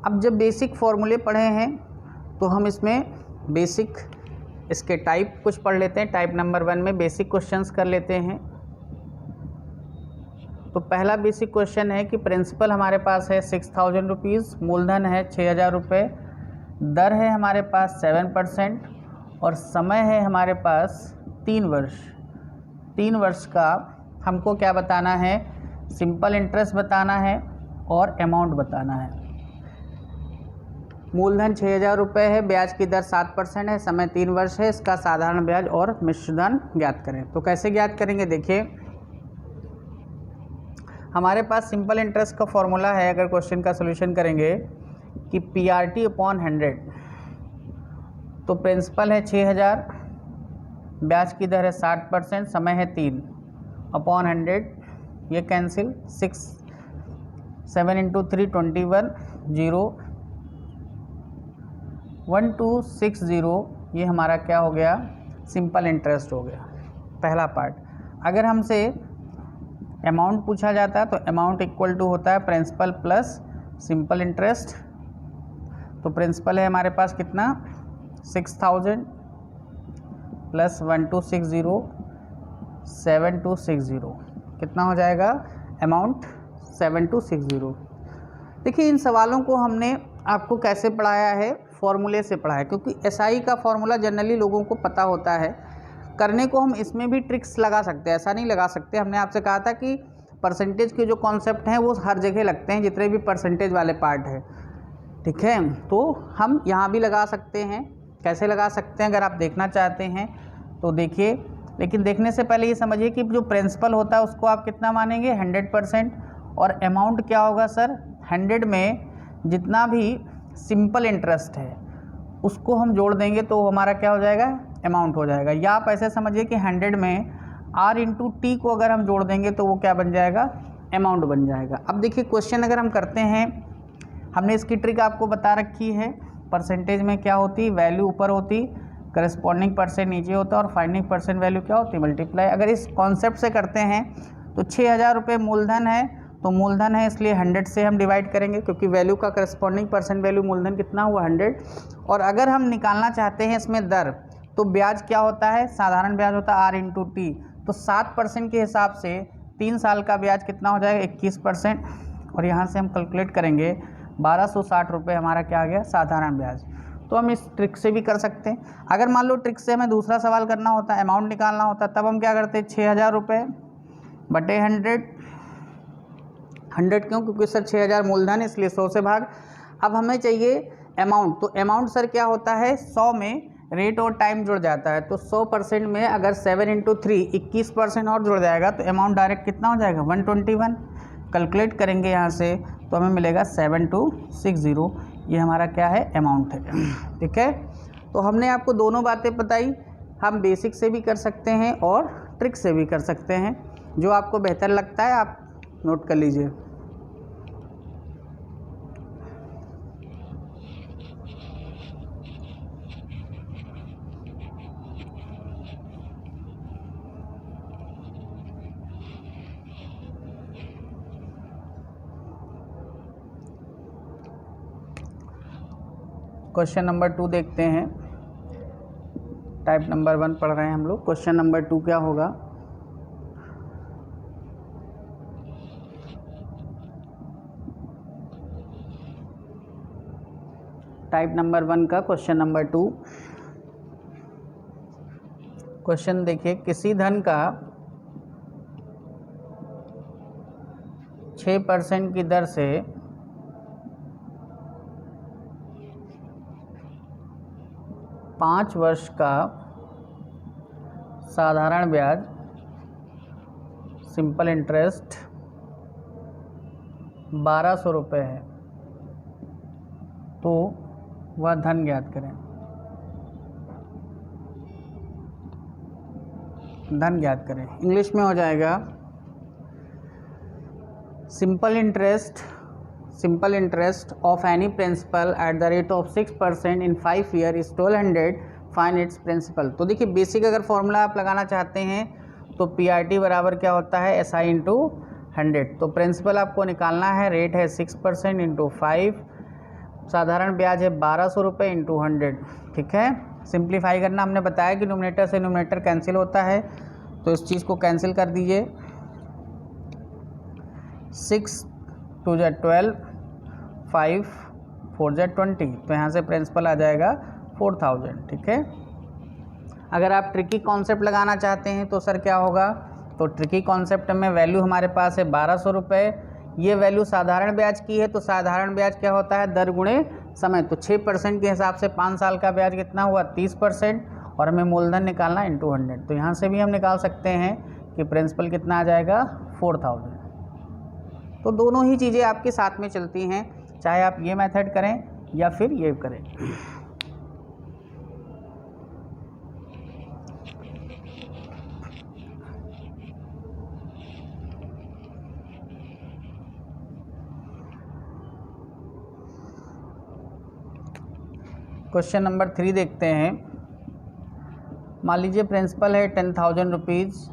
अब जब बेसिक फॉर्मूले पढ़े हैं तो हम इसमें बेसिक इसके टाइप कुछ पढ़ लेते हैं। टाइप नंबर 1 में बेसिक क्वेश्चंस कर लेते हैं। तो पहला बेसिक क्वेश्चन है कि प्रिंसिपल हमारे पास है 6000 रुपीज़, मूलधन है 6000 रुपये, दर है हमारे पास 7% और समय है हमारे पास 3 वर्ष। 3 वर्ष का हमको क्या बताना है, सिंपल इंटरेस्ट बताना है और अमाउंट बताना है। मूलधन 6000 रुपये है, ब्याज की दर 7% है, समय 3 वर्ष है, इसका साधारण ब्याज और मिश्रधन ज्ञात करें। तो कैसे ज्ञात करेंगे, देखिए हमारे पास सिंपल इंटरेस्ट का फॉर्मूला है। अगर क्वेश्चन का सॉल्यूशन करेंगे कि PRT अपॉन 100, तो प्रिंसिपल है 6000, ब्याज की दर है 60%, समय है 3 अपॉन 100, ये कैंसिल 6 7 इंटू 3 21 0 1260, ये हमारा क्या हो गया, सिंपल इंटरेस्ट हो गया पहला पार्ट। अगर हमसे अमाउंट पूछा जाता है तो अमाउंट इक्वल टू होता है प्रिंसिपल प्लस सिंपल इंटरेस्ट। तो प्रिंसिपल है हमारे पास कितना, 6000 प्लस 1260 7260, कितना हो जाएगा अमाउंट 7260। देखिए इन सवालों को हमने आपको कैसे पढ़ाया है, फॉर्मूले से पढ़ा है, क्योंकि SI का फॉर्मूला जनरली लोगों को पता होता है। करने को हम इसमें भी ट्रिक्स लगा सकते हैं, ऐसा नहीं लगा सकते। हमने आपसे कहा था कि परसेंटेज के जो कॉन्सेप्ट हैं वो हर जगह लगते हैं, जितने भी परसेंटेज वाले पार्ट हैं, ठीक है। तो हम यहाँ भी लगा सकते हैं। कैसे लगा सकते हैं अगर आप देखना चाहते हैं तो देखिए, लेकिन देखने से पहले ये समझिए कि जो प्रिंसिपल होता है उसको आप कितना मानेंगे, 100%। और अमाउंट क्या होगा सर, 100 में जितना भी सिंपल इंटरेस्ट है उसको हम जोड़ देंगे तो हमारा क्या हो जाएगा, अमाउंट हो जाएगा। या आप ऐसे समझिए कि 100 में R इंटू टी को अगर हम जोड़ देंगे तो वो क्या बन जाएगा, अमाउंट बन जाएगा। अब देखिए क्वेश्चन अगर हम करते हैं, हमने इसकी ट्रिक आपको बता रखी है। परसेंटेज में क्या होती, वैल्यू ऊपर होती, करस्पॉन्डिंग परसेंट नीचे होता और फाइंडिंग परसेंट वैल्यू क्या होती, मल्टीप्लाई। अगर इस कॉन्सेप्ट से करते हैं तो 6000 रुपये मूलधन है, तो मूलधन है इसलिए 100 से हम डिवाइड करेंगे, क्योंकि वैल्यू का करस्पॉन्डिंग परसेंट वैल्यू मूलधन कितना हुआ, 100। और अगर हम निकालना चाहते हैं इसमें दर, तो ब्याज क्या होता है, साधारण ब्याज होता है R इंटू टी। तो 7% के हिसाब से 3 साल का ब्याज कितना हो जाएगा, 21%। और यहाँ से हम कैलकुलेट करेंगे 1260 रुपये हमारा क्या आ गया, साधारण ब्याज। तो हम इस ट्रिक से भी कर सकते हैं। अगर मान लो ट्रिक से हमें दूसरा सवाल करना होता है, अमाउंट निकालना होता है, तब हम क्या करते हैं, 6000 रुपये बटे 100 क्यों, क्योंकि सर 6000 मूलधन इसलिए 100 से भाग। अब हमें चाहिए अमाउंट, तो अमाउंट सर क्या होता है, 100 में रेट और टाइम जुड़ जाता है, तो 100% में अगर 7 × 3 21% और जुड़ जाएगा तो अमाउंट डायरेक्ट कितना हो जाएगा 121। कैलकुलेट करेंगे यहाँ से तो हमें मिलेगा 7260, ये हमारा क्या है अमाउंट है। ठीक है, तो हमने आपको दोनों बातें बताई, हम बेसिक से भी कर सकते हैं और ट्रिक से भी कर सकते हैं, जो आपको बेहतर लगता है आप नोट कर लीजिए। क्वेश्चन नंबर 2 देखते हैं। टाइप नंबर 1 पढ़ रहे हैं हम लोग। क्वेश्चन नंबर 2 क्या होगा? टाइप नंबर 1 का क्वेश्चन नंबर 2। क्वेश्चन देखिए, किसी धन का 6% की दर से 5 वर्ष का साधारण ब्याज सिंपल इंटरेस्ट 1200 रुपये है, तो वह धन ज्ञात करें। धन ज्ञात करें इंग्लिश में हो जाएगा simple interest of any principal at the rate of 6% in 5 year is 1200, find its principal. तो देखिए बेसिक अगर फॉर्मूला आप लगाना चाहते हैं तो PRT बराबर क्या होता है SI × 100। तो प्रिंसिपल आपको निकालना है, रेट है 6% × 5, साधारण ब्याज है 1200 रुपये × 100। ठीक है, सिंप्लीफाई करना हमने बताया कि न्यूमरेटर से न्यूमरेटर कैंसिल होता है, तो इस चीज़ को कैंसिल कर दीजिए। 6 2 × 12, 5 4 × 20, तो यहाँ से प्रिंसिपल आ जाएगा 4000। ठीक है, अगर आप ट्रिकी कॉन्सेप्ट लगाना चाहते हैं तो सर क्या होगा, तो ट्रिकी कॉन्सेप्ट में वैल्यू हमारे पास है 1200 रुपये, ये वैल्यू साधारण ब्याज की है, तो साधारण ब्याज क्या होता है दर गुणे समय, तो 6% के हिसाब से 5 साल का ब्याज कितना हुआ 30%, और हमें मूलधन निकालना × 100। तो यहाँ से भी हम निकाल सकते हैं कि प्रिंसिपल कितना आ जाएगा 4000। तो दोनों ही चीज़ें आपके साथ में चलती हैं, चाहे आप ये मेथड करें या फिर ये करें। क्वेश्चन नंबर 3 देखते हैं। मान लीजिए प्रिंसिपल है 10,000 रुपीज़,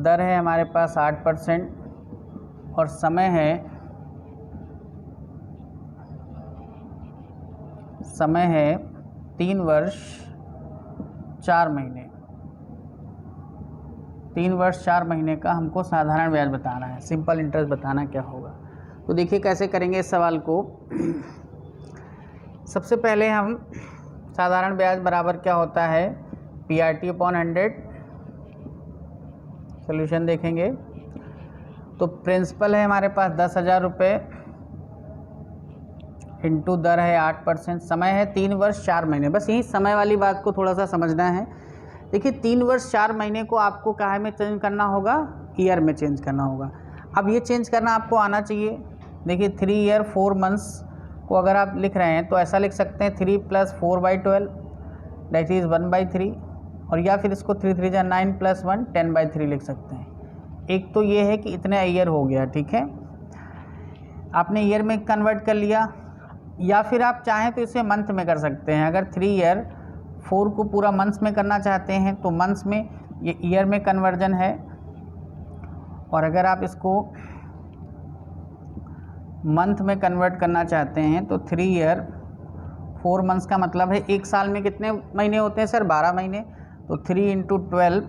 दर है हमारे पास 8% और समय है 3 वर्ष 4 महीने। 3 वर्ष 4 महीने का हमको साधारण ब्याज बताना है, सिंपल इंटरेस्ट बताना क्या होगा। तो देखिए कैसे करेंगे इस सवाल को। सबसे पहले हम साधारण ब्याज बराबर क्या होता है PRT / 100। सोल्यूशन देखेंगे तो प्रिंसिपल है हमारे पास 10,000 रुपये इंटू दर है 8%, समय है 3 वर्ष 4 महीने। बस यही समय वाली बात को थोड़ा सा समझना है। देखिए 3 वर्ष 4 महीने को आपको काहे में चेंज करना होगा, ईयर में चेंज करना होगा। अब ये चेंज करना आपको आना चाहिए। देखिए 3 ईयर 4 मंथ्स को अगर आप लिख रहे हैं तो ऐसा लिख सकते हैं 3 + 4/12 दैट इज़ 1/3, और या फिर इसको 3 3 9 + 1 10/3 लिख सकते हैं। एक तो ये है कि इतने ईयर हो गया, ठीक है, आपने ईयर में कन्वर्ट कर लिया, या फिर आप चाहें तो इसे मंथ में कर सकते हैं। अगर 3 ईयर 4 को पूरा मंथ्स में करना चाहते हैं तो मंथ्स में ये ईयर में कन्वर्जन है, और अगर आप इसको मंथ में कन्वर्ट करना चाहते हैं तो 3 ईयर 4 मंथ्स का मतलब है 1 साल में कितने महीने होते हैं सर 12 महीने। तो 3 × 12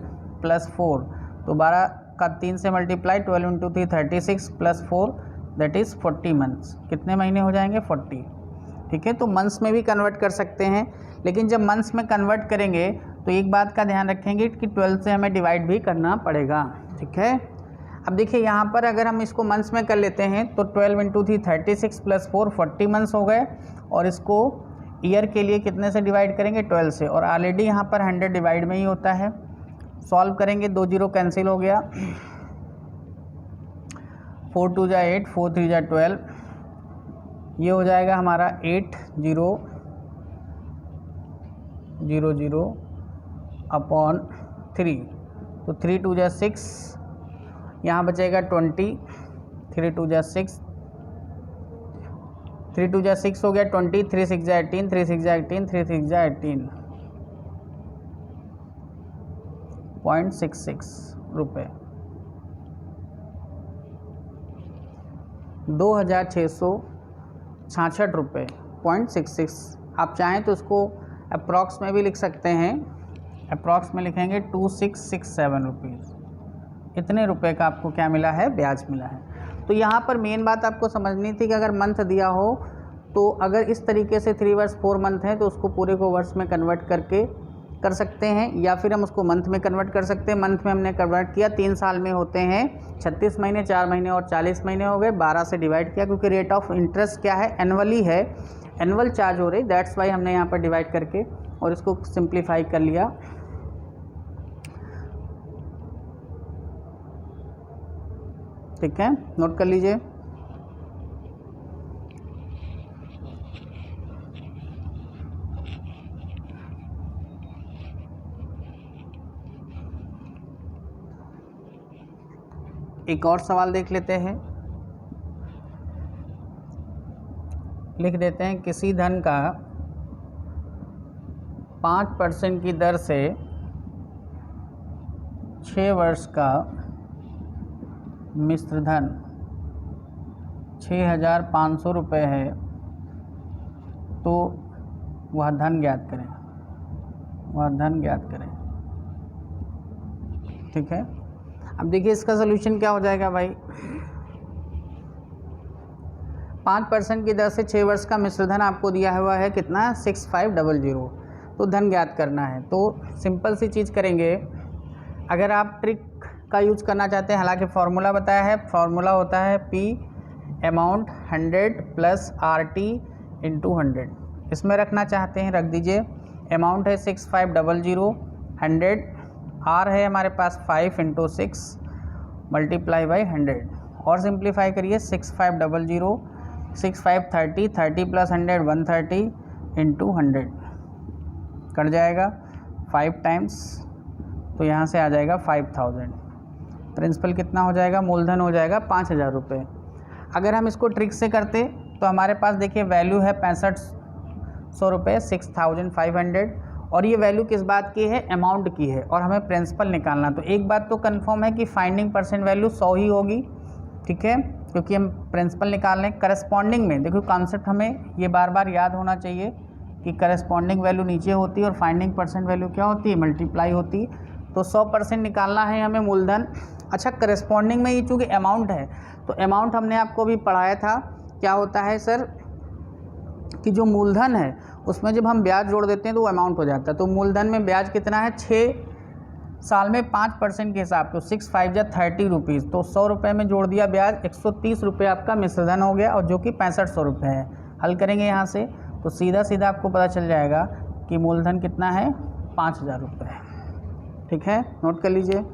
+ 4, तो 12 का 3 से मल्टीप्लाई, 12 × 3 36 + 4 दैट इज़ 40 मंथ्स। कितने महीने हो जाएंगे 40। ठीक है, तो मंथ्स में भी कन्वर्ट कर सकते हैं, लेकिन जब मंथ्स में कन्वर्ट करेंगे तो एक बात का ध्यान रखेंगे कि 12 से हमें डिवाइड भी करना पड़ेगा। ठीक है, अब देखिए यहाँ पर अगर हम इसको मंथ्स में कर लेते हैं तो 12 × 3 36 + 4 40 मंथ्स हो गए, और इसको ईयर के लिए कितने से डिवाइड करेंगे 12 से, और ऑलरेडी यहाँ पर 100 डिवाइड में ही होता है। सॉल्व करेंगे, 2 जीरो कैंसिल हो गया, 4 2 जा 8, 4 3 जा 12, ये हो जाएगा हमारा 8 0 0 0 अपॉन 3, तो 3 2 जा 6, यहाँ बचेगा 20, 3 2 जा 6, 3 2 जा 6 हो गया 20, 3 6 जा 18, 3 6 जा 18, 3 6 जा 18.66 रुपये, 2666 रुपये 0.66। आप चाहें तो उसको अप्रॉक्स में भी लिख सकते हैं, अप्रॉक्स में लिखेंगे 2667 रुपीज़, इतने रुपए का आपको क्या मिला है, ब्याज मिला है। तो यहाँ पर मेन बात आपको समझनी थी कि अगर मंथ दिया हो तो अगर इस तरीके से 3 वर्ष 4 मंथ हैं तो उसको पूरे को वर्ष में कन्वर्ट करके कर सकते हैं, या फिर हम उसको मंथ में कन्वर्ट कर सकते हैं। मंथ में हमने कन्वर्ट किया, 3 साल में होते हैं 36 महीने, 4 महीने और 40 महीने हो गए, 12 से डिवाइड किया क्योंकि रेट ऑफ इंटरेस्ट क्या है, एनुअली है, एनुअल चार्ज हो रही, दैट्स वाई हमने यहाँ पर डिवाइड करके और इसको सिंप्लीफाई कर लिया। ठीक है, नोट कर लीजिए। एक और सवाल देख लेते हैं, लिख देते हैं किसी धन का 5% की दर से 6 वर्ष का मिश्र धन 6500 रुपये है, तो वह धन ज्ञात करें, वह धन ज्ञात करें। ठीक है, अब देखिए इसका सोल्यूशन क्या हो जाएगा भाई, 5% की दर से 6 वर्ष का मिश्र धन आपको दिया हुआ है कितना, 6500, तो धन ज्ञात करना है। तो सिंपल सी चीज़ करेंगे, अगर आप ट्रिक का यूज करना चाहते हैं, हालांकि फार्मूला बताया है, फार्मूला होता है P amount 100 plus RT into 100, इसमें रखना चाहते हैं रख दीजिए। अमाउंट है 6500, 100 R है हमारे पास 5 इंटू 6 मल्टीप्लाई बाई 100, और सिंप्लीफाई करिए 6500, 6530, 30 प्लस 100 130 इंटू 100 कट जाएगा 5 टाइम्स, तो यहाँ से आ जाएगा 5000। प्रिंसिपल कितना हो जाएगा, मूलधन हो जाएगा 5000 रुपये। अगर हम इसको ट्रिक से करते तो हमारे पास देखिए वैल्यू है 6500 रुपये, 6500, और ये वैल्यू किस बात की है, अमाउंट की है, और हमें प्रिंसिपल निकालना। तो एक बात तो कंफर्म है कि फाइंडिंग परसेंट वैल्यू 100 ही होगी, ठीक है, क्योंकि हम प्रिंसिपल निकाल रहे हैं। करस्पॉन्डिंग में देखो कॉन्सेप्ट हमें ये बार बार याद होना चाहिए कि करस्पॉन्डिंग वैल्यू नीचे होती है और फाइंडिंग परसेंट वैल्यू क्या होती है, मल्टीप्लाई होती है। तो 100% निकालना है हमें मूलधन। अच्छा, करस्पॉन्डिंग में ये चूँकि अमाउंट है, तो अमाउंट हमने आपको भी पढ़ाया था, क्या होता है सर कि जो मूलधन है उसमें जब हम ब्याज जोड़ देते हैं तो वो अमाउंट हो जाता है। तो मूलधन में ब्याज कितना है, 6 साल में 5% के हिसाब से 6 5 जा 30 रुपीज़, तो 100 रुपये में जोड़ दिया ब्याज, 130 रुपये आपका मिश्रधन हो गया, और जो कि 6500 रुपये है। हल करेंगे यहाँ से तो सीधा सीधा आपको पता चल जाएगा कि मूलधन कितना है, 5000 रुपये। ठीक है, नोट कर लीजिए।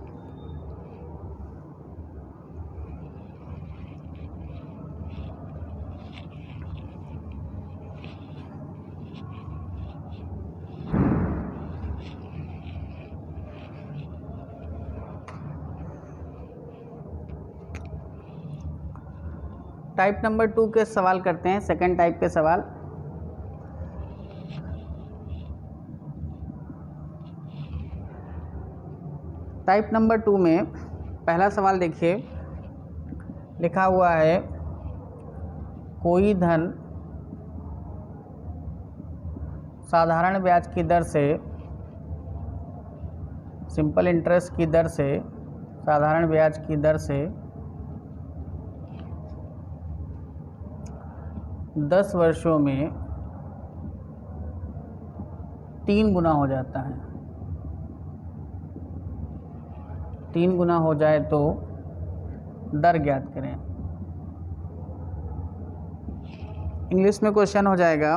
टाइप नंबर 2 के सवाल करते हैं, सेकंड टाइप के सवाल। टाइप नंबर 2 में पहला सवाल देखिए, लिखा हुआ है कोई धन साधारण ब्याज की दर से, सिंपल इंटरेस्ट की दर से, साधारण ब्याज की दर से 10 वर्षों में 3 गुना हो जाता है। 3 गुना हो जाए तो दर ज्ञात करें। इंग्लिश में क्वेश्चन हो जाएगा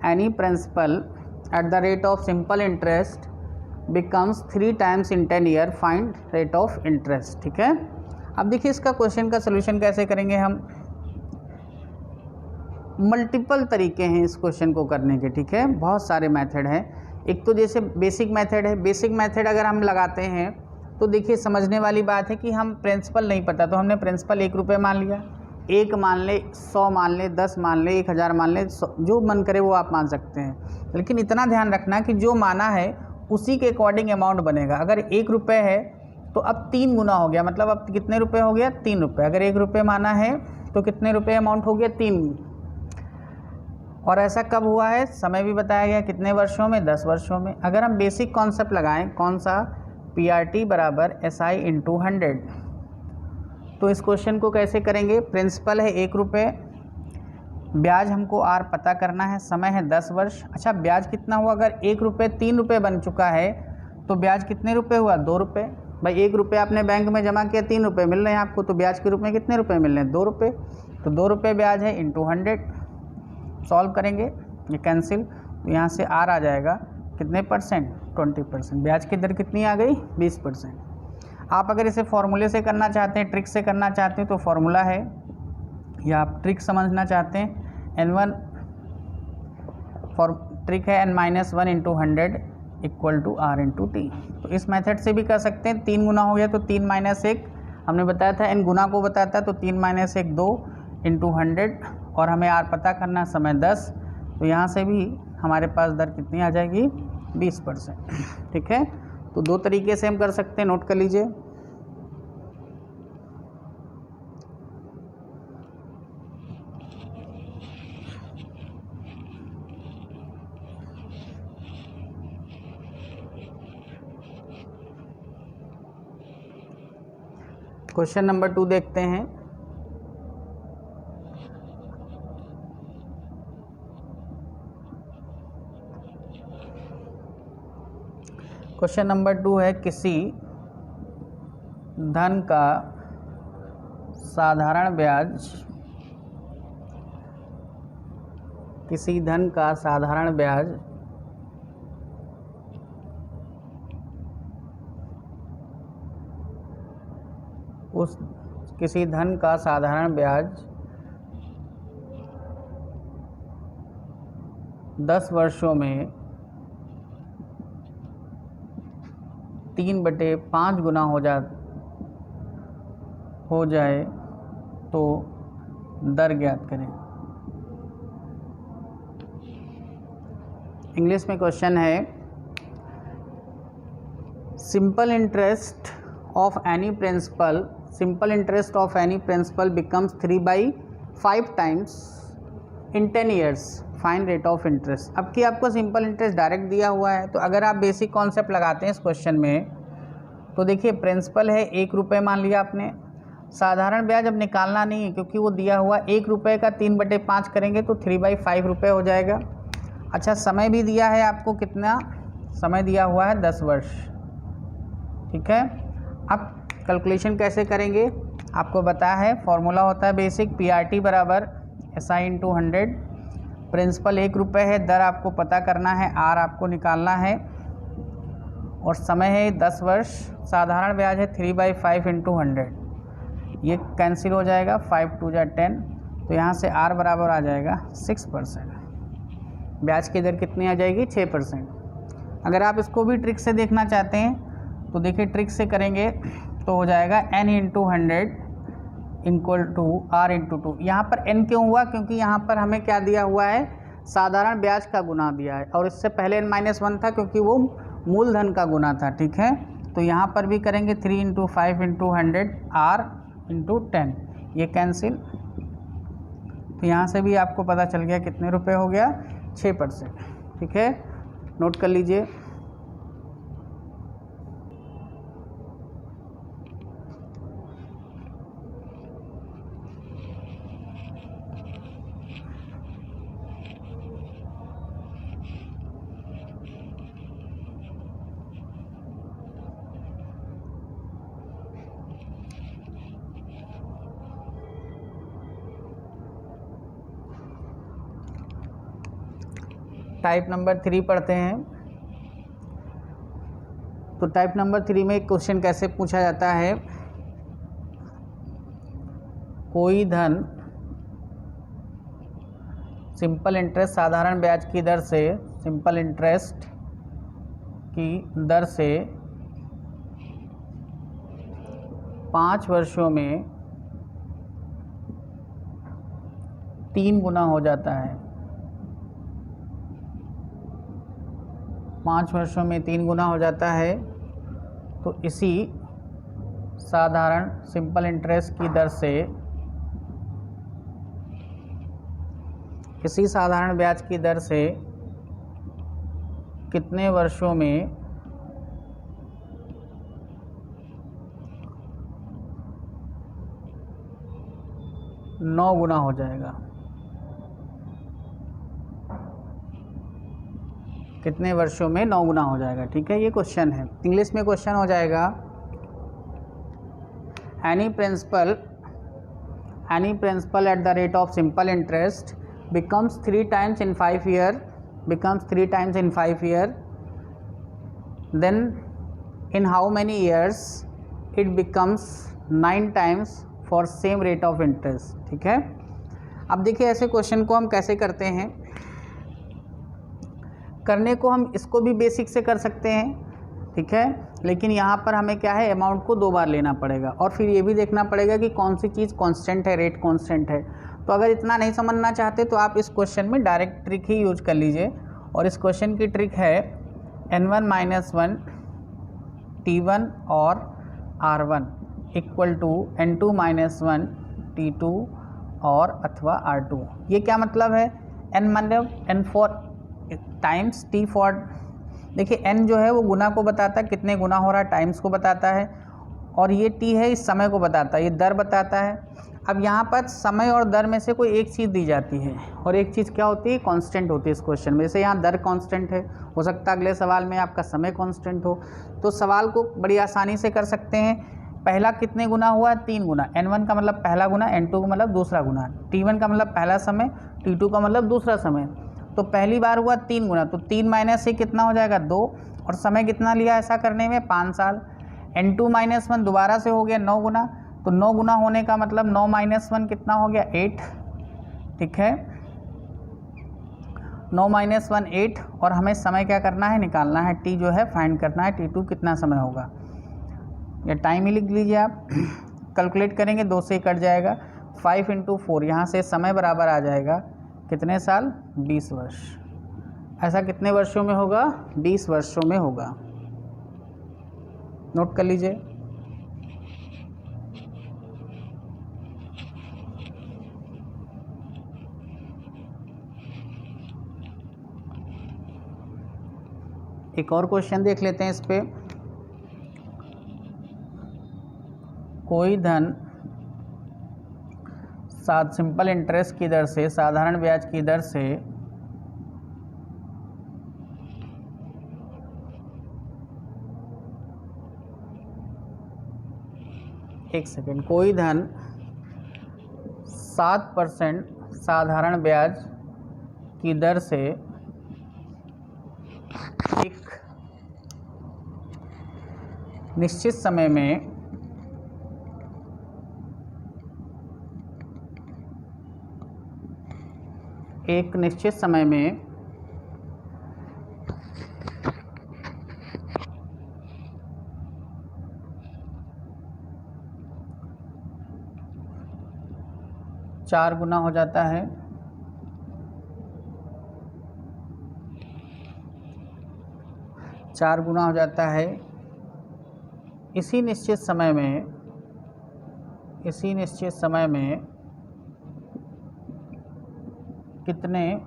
any principal at the rate of simple interest becomes 3 times in 10 year, find rate of interest. ठीक है, अब देखिए इसका क्वेश्चन का सोल्यूशन कैसे करेंगे हम। मल्टीपल तरीके हैं इस क्वेश्चन को करने के। ठीक है, बहुत सारे मेथड हैं। एक तो जैसे बेसिक मेथड है, बेसिक मेथड अगर हम लगाते हैं तो देखिए समझने वाली बात है कि हम प्रिंसिपल नहीं पता तो हमने प्रिंसिपल 1 रुपये मान लिया, 1 मान ले, 100 मान ले, 10 मान ले, 1000 मान ले, जो मन करे वो आप मान सकते हैं। लेकिन इतना ध्यान रखना कि जो माना है उसी के अकॉर्डिंग अमाउंट बनेगा। अगर 1 रुपये है तो अब 3 गुना हो गया, मतलब अब कितने रुपए हो गया, 3 रुपये। अगर 1 रुपये माना है तो कितने रुपये अमाउंट हो गया, 3। और ऐसा कब हुआ है, समय भी बताया गया, कितने वर्षों में, 10 वर्षों में। अगर हम बेसिक कॉन्सेप्ट लगाएं, कौन सा, PRT बराबर SI इंटू 100, तो इस क्वेश्चन को कैसे करेंगे। प्रिंसिपल है 1 रुपये, ब्याज हमको R पता करना है, समय है 10 वर्ष। अच्छा, ब्याज कितना हुआ, अगर 1 रुपये 3 रुपये बन चुका है तो ब्याज कितने रुपये हुआ, 2 रुपये। भाई 1 रुपये आपने बैंक में जमा किया, 3 रुपये मिल रहे हैं आपको, तो ब्याज के रूप में कितने रुपये मिल रहे हैं, 2 रुपये। तो 2 रुपये ब्याज है इंटू 100। सॉल्व करेंगे, ये कैंसिल, तो यहाँ से R आ जाएगा कितने परसेंट, 20%। ब्याज की दर कितनी आ गई, 20%। आप अगर इसे फॉर्मूले से करना चाहते हैं, ट्रिक से करना चाहते हैं तो फॉर्मूला है, या आप ट्रिक समझना चाहते हैं, N1 ट्रिक है N-1 into 100 equal to R into T। तो इस मेथड से भी कर सकते हैं। 3 गुना हो गया तो 3 - 1 हमने बताया था, N गुना को बताता है, तो 3 - 1 2 इंटू 100, और हमें R पता करना, समय 10, तो यहाँ से भी हमारे पास दर कितनी आ जाएगी, 20%। ठीक है, तो 2 तरीके से हम कर सकते हैं, नोट कर लीजिए। क्वेश्चन नंबर 2 देखते हैं। क्वेश्चन नंबर 2 है, किसी धन का साधारण ब्याज, किसी धन का साधारण ब्याज उस किसी धन का साधारण ब्याज 10 वर्षों में 3/5 गुना हो जाए तो दर ज्ञात करें। इंग्लिश में क्वेश्चन है, simple interest of any principal, simple interest of any principal becomes 3/5 times in 10 years, find rate of interest. अब कि आपको सिंपल इंटरेस्ट डायरेक्ट दिया हुआ है, तो अगर आप बेसिक कॉन्सेप्ट लगाते हैं इस क्वेश्चन में, तो देखिए प्रिंसिपल है 1 रुपये मान लिया आपने, साधारण ब्याज अब निकालना नहीं है क्योंकि वो दिया हुआ 1 रुपये का 3/5 करेंगे तो 3/5 रुपये हो जाएगा। अच्छा, समय भी दिया है आपको, कितना समय दिया हुआ है, 10 वर्ष। ठीक है, अब कैलकुलेशन कैसे करेंगे, आपको बताया है, फॉर्मूला होता है बेसिक, PRT बराबर SI इंटू 100। प्रिंसिपल 1 रुपये है, दर आपको पता करना है, R आपको निकालना है, और समय है 10 वर्ष, साधारण ब्याज है 3/5 इंटू 100। ये कैंसिल हो जाएगा, 5 2 जा 10, तो यहाँ से R बराबर आ जाएगा 6%। ब्याज की दर कितनी आ जाएगी, 6%। अगर आप इसको भी ट्रिक से देखना चाहते हैं तो देखिए ट्रिक से करेंगे तो हो जाएगा N into 100 equal to R into 2। यहाँ पर N क्यों हुआ, क्योंकि यहाँ पर हमें क्या दिया हुआ है, साधारण ब्याज का गुना दिया है, और इससे पहले N-1 था क्योंकि वो मूलधन का गुना था। ठीक है, तो यहाँ पर भी करेंगे 3 इंटू 5 इंटू 100 R इंटू 10, ये कैंसिल, तो यहाँ से भी आपको पता चल गया कितने रुपए हो गया, 6%। ठीक है, नोट कर लीजिए। टाइप नंबर 3 पढ़ते हैं। तो टाइप नंबर 3 में एक क्वेश्चन कैसे पूछा जाता है, कोई धन सिंपल इंटरेस्ट साधारण ब्याज की दर से, सिंपल इंटरेस्ट की दर से 5 वर्षों में 3 गुना हो जाता है। 5 वर्षों में 3 गुना हो जाता है। तो इसी साधारण सिंपल इंटरेस्ट की दर से, इसी साधारण ब्याज की दर से कितने वर्षों में 9 गुना हो जाएगा। कितने वर्षों में 9 गुना हो जाएगा। ठीक है, ये क्वेश्चन है। इंग्लिश में क्वेश्चन हो जाएगा, any principal at the rate of simple interest becomes 3 times in 5 year, then in how many years it becomes 9 times for same rate of interest। ठीक है, अब देखिए ऐसे क्वेश्चन को हम कैसे करते हैं। करने को हम इसको भी बेसिक से कर सकते हैं, ठीक है, लेकिन यहाँ पर हमें क्या है, अमाउंट को 2 बार लेना पड़ेगा और फिर ये भी देखना पड़ेगा कि कौन सी चीज़ कांस्टेंट है, रेट कांस्टेंट है। तो अगर इतना नहीं समझना चाहते तो आप इस क्वेश्चन में डायरेक्ट ट्रिक ही यूज कर लीजिए। और इस क्वेश्चन की ट्रिक है n1 - 1 t1 और r1 equal to n2 - 1 t2 और अथवा r2। ये क्या मतलब है, n मतलब n for times t for, देखिए n जो है वो गुना को बताता है, कितने गुना हो रहा है, टाइम्स को बताता है, और ये t है इस समय को बताता है, ये दर बताता है। अब यहाँ पर समय और दर में से कोई एक चीज़ दी जाती है और एक चीज़ क्या होती है, कांस्टेंट होती है इस क्वेश्चन में। जैसे यहाँ दर कांस्टेंट है, हो सकता है अगले सवाल में आपका समय कांस्टेंट हो। तो सवाल को बड़ी आसानी से कर सकते हैं। पहला कितने गुना हुआ, 3 गुना। n1 का मतलब पहला गुना, n2 का मतलब दूसरा गुना, t1 का मतलब पहला समय, t2 का मतलब दूसरा समय। तो पहली बार हुआ 3 गुना, तो 3 माइनस से कितना हो जाएगा, 2, और समय कितना लिया ऐसा करने में, 5 साल। n2 - 1 दोबारा से हो गया 9 गुना, तो 9 गुना होने का मतलब 9 - 1 कितना हो गया, 8। ठीक है, 9 - 1 8, और हमें समय क्या करना है, निकालना है, t जो है फाइंड करना है, t2 कितना समय होगा, या टाइम ही लिख लीजिए आप। कैलकुलेट करेंगे 2 से कट जाएगा, 5 × 4, यहाँ से समय बराबर आ जाएगा कितने साल, 20 वर्ष। ऐसा कितने वर्षों में होगा, 20 वर्षों में होगा। नोट कर लीजिए। एक और क्वेश्चन देख लेते हैं इस पे, कोई धन सिंपल इंटरेस्ट की दर से, साधारण ब्याज की दर से एक सेकेंड, कोई धन 7% साधारण ब्याज की दर से एक निश्चित समय में एक निश्चित समय में 4 गुना हो जाता है। चार गुना हो जाता है। इसी निश्चित समय में कितने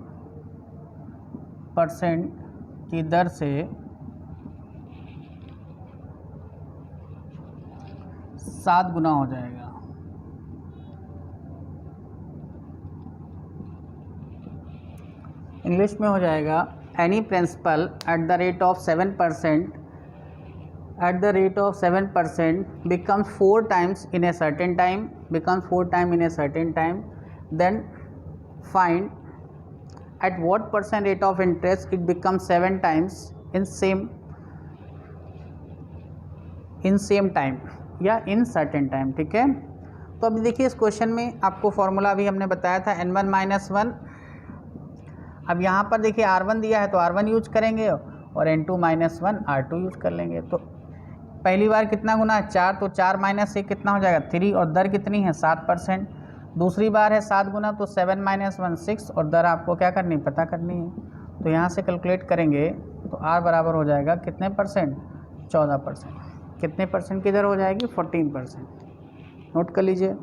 % की दर से 7 गुना हो जाएगा। इंग्लिश में हो जाएगा any principal at the rate of 7% becomes 4 times in a certain time, then find at what % rate of interest it becomes 7 times in same time या in certain time, ठीक है। तो अभी देखिए इस क्वेश्चन में आपको फॉर्मूला भी हमने बताया था n1 - 1। अब यहाँ पर देखिए R1 दिया है तो R1 यूज करेंगे और n2 - 1 R2 यूज कर लेंगे। तो पहली बार कितना गुना है 4, तो 4 - 1 कितना हो जाएगा 3, और दर कितनी है 7%। दूसरी बार है 7 गुना, तो 7 - 1 6, और दर आपको क्या करनी पता करनी है। तो यहाँ से कैलकुलेट करेंगे तो R बराबर हो जाएगा कितने %, 14%। कितने % की दर हो जाएगी 14%। नोट कर लीजिए।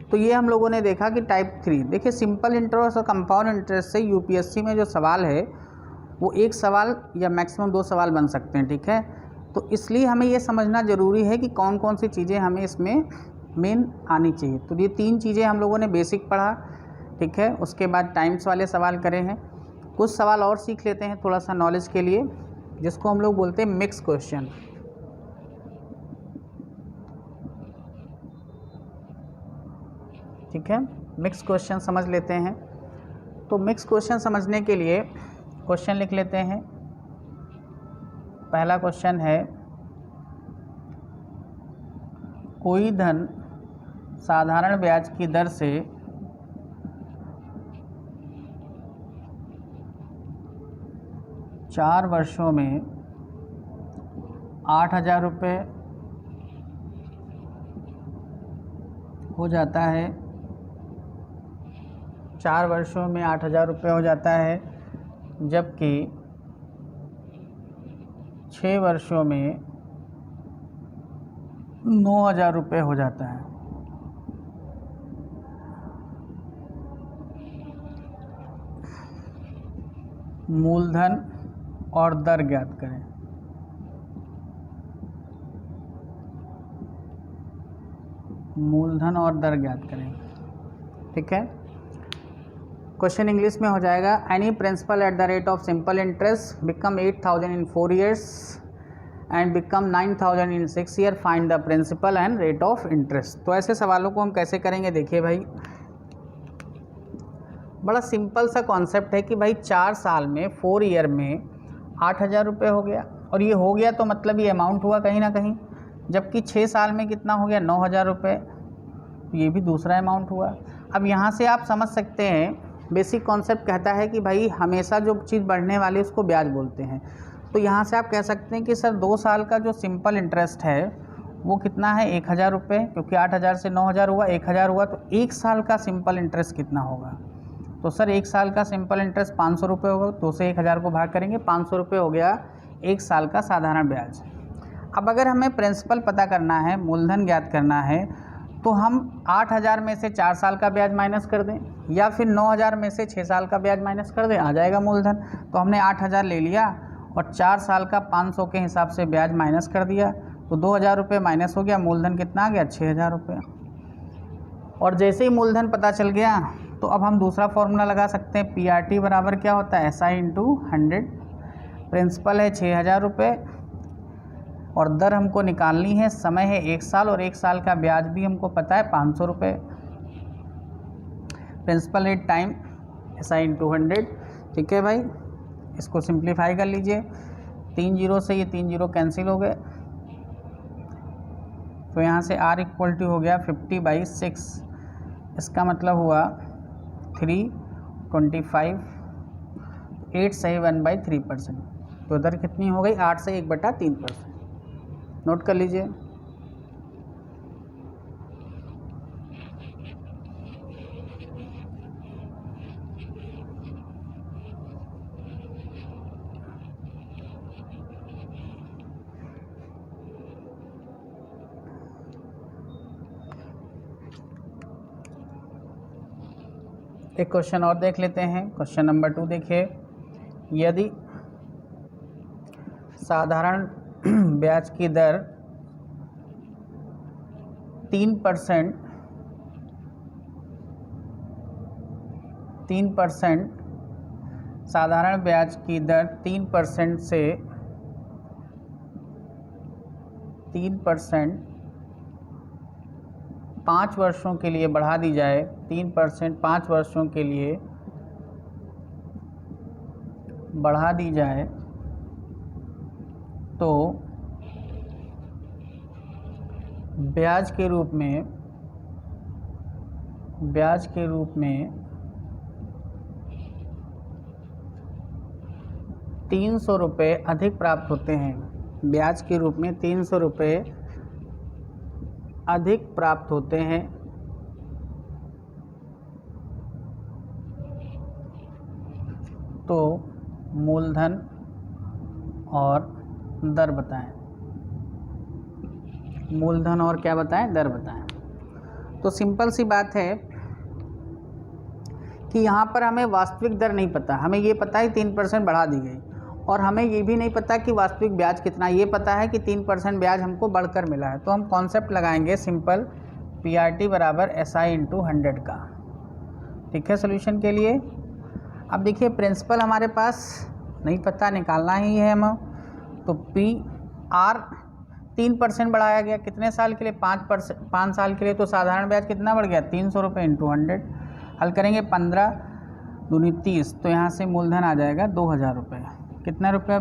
तो ये हम लोगों ने देखा कि टाइप 3। देखिए सिंपल इंटरेस्ट और कंपाउंड इंटरेस्ट से यूपीएससी में जो सवाल है वो एक सवाल या मैक्सिमम 2 सवाल बन सकते हैं, ठीक है। तो इसलिए हमें ये समझना ज़रूरी है कि कौन कौन सी चीज़ें हमें इसमें मेन आनी चाहिए। तो ये 3 चीज़ें हम लोगों ने बेसिक पढ़ा, ठीक है। उसके बाद टाइम्स वाले सवाल करे हैं। कुछ सवाल और सीख लेते हैं थोड़ा सा नॉलेज के लिए, जिसको हम लोग बोलते हैं मिक्स क्वेश्चन, ठीक है। मिक्स क्वेश्चन समझ लेते हैं। तो मिक्स क्वेश्चन समझने के लिए क्वेश्चन लिख लेते हैं। पहला क्वेश्चन है, कोई धन साधारण ब्याज की दर से 4 वर्षों में 8,000 रुपये हो जाता है। 4 वर्षों में 8,000 रुपये हो जाता है, जबकि 6 वर्षों में 9,000 रुपये हो जाता है। मूलधन और दर ज्ञात करें। मूलधन और दर ज्ञात करें, ठीक है। क्वेश्चन इंग्लिश में हो जाएगा, any principal at the rate of simple interest become 8,000 in 4 years and become 9,000 in 6 years, find the principal and rate of interest. तो ऐसे सवालों को हम कैसे करेंगे, देखिए भाई बड़ा सिंपल सा कॉन्सेप्ट है कि भाई 4 साल में 4 ईयर में 8,000 रुपये हो गया, और ये हो गया तो मतलब ये अमाउंट हुआ कहीं ना कहीं, जबकि 6 साल में कितना हो गया 9,000 रुपये, ये भी दूसरा अमाउंट हुआ। अब यहाँ से आप समझ सकते हैं, बेसिक कॉन्सेप्ट कहता है कि भाई हमेशा जो चीज़ बढ़ने वाली है उसको ब्याज बोलते हैं। तो यहाँ से आप कह सकते हैं कि सर 2 साल का जो सिंपल इंटरेस्ट है वो कितना है 1,000 रुपये, क्योंकि 8,000 से 9,000 हुआ 1,000 हुआ, तो 1 साल का सिंपल इंटरेस्ट कितना होगा। तो सर 1 साल का सिंपल इंटरेस्ट 500 रुपये होगा, 2 से 1,000 को भाग करेंगे, 500 रुपये हो गया 1 साल का साधारण ब्याज। अब अगर हमें प्रिंसिपल पता करना है, मूलधन ज्ञात करना है, तो हम 8,000 में से 4 साल का ब्याज माइनस कर दें, या फिर 9,000 में से 6 साल का ब्याज माइनस कर दें, आ जाएगा मूलधन। तो हमने 8,000 ले लिया और 4 साल का 500 के हिसाब से ब्याज माइनस कर दिया, तो 2,000 रुपये माइनस हो गया, मूलधन कितना आ गया 6,000 रुपये। और जैसे ही मूलधन पता चल गया तो अब हम दूसरा फॉर्मूला लगा सकते हैं, PRT बराबर क्या होता है SI × 100। प्रिंसिपल है 6,000 रुपये और दर हमको निकालनी है, समय है 1 साल, और 1 साल का ब्याज भी हमको पता है 500 रुपये। प्रिंसिपल रेट टाइम SI × 100, ठीक है भाई। इसको सिंप्लीफाई कर लीजिए, 3 जीरो से ये 3 जीरो कैंसिल हो गए, तो यहाँ से R = हो गया 50/6। इसका मतलब हुआ 325, 8 सही 1/3%। तो दर कितनी हो गई 8 से 1/3%। नोट कर लीजिए। एक क्वेश्चन और देख लेते हैं। क्वेश्चन नंबर 2 देखिए, यदि साधारण ब्याज की दर 3% साधारण ब्याज की दर 3% से 3% 5 वर्षों के लिए बढ़ा दी जाए, 3% 5 वर्षों के लिए बढ़ा दी जाए तो ब्याज के रूप में 300 रुपये अधिक प्राप्त होते हैं। ब्याज के रूप में 300 रुपये अधिक प्राप्त होते हैं। तो मूलधन और दर बताएं। मूलधन और क्या बताएं? दर बताएं। तो सिंपल सी बात है कि यहाँ पर हमें वास्तविक दर नहीं पता। हमें ये पता है 3% बढ़ा दी गई, और हमें ये भी नहीं पता कि वास्तविक ब्याज कितना। ये पता है कि 3% ब्याज हमको बढ़कर मिला है। तो हम कॉन्सेप्ट लगाएंगे सिंपल, PRT बराबर SI इंटू 100 का। ठीक है, सोल्यूशन के लिए। अब देखिए प्रिंसिपल हमारे पास नहीं पता, निकालना ही है हम। तो PR 3% बढ़ाया गया, कितने साल के लिए? 5 साल के लिए। तो साधारण ब्याज कितना बढ़ गया? 300 रुपये इंटू 100। हल करेंगे 15 दूनी 30, तो यहाँ से मूलधन आ जाएगा 2000 रुपये। कितना रुपये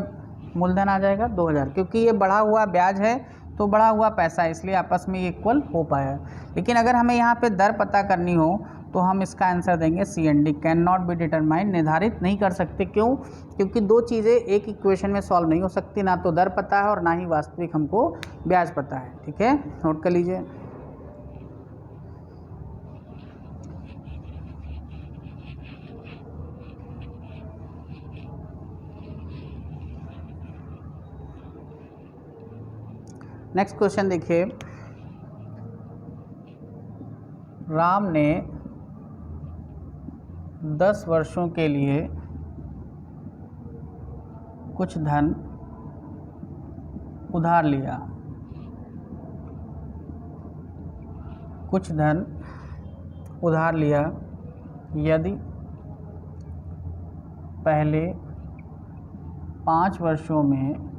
मूलधन आ जाएगा? 2000। क्योंकि ये बढ़ा हुआ ब्याज है तो बढ़ा हुआ पैसा, इसलिए आपस में इक्वल हो पाया। लेकिन अगर हमें यहाँ पे दर पता करनी हो तो हम इसका आंसर देंगे CND, can not be determine, निर्धारित नहीं कर सकते। क्यों? क्योंकि दो चीज़ें एक इक्वेशन में सॉल्व नहीं हो सकती, ना तो दर पता है और ना ही वास्तविक हमको ब्याज पता है। ठीक है, नोट कर लीजिए। नेक्स्ट क्वेश्चन देखिए, राम ने 10 वर्षों के लिए कुछ धन उधार लिया। यदि पहले 5 वर्षों में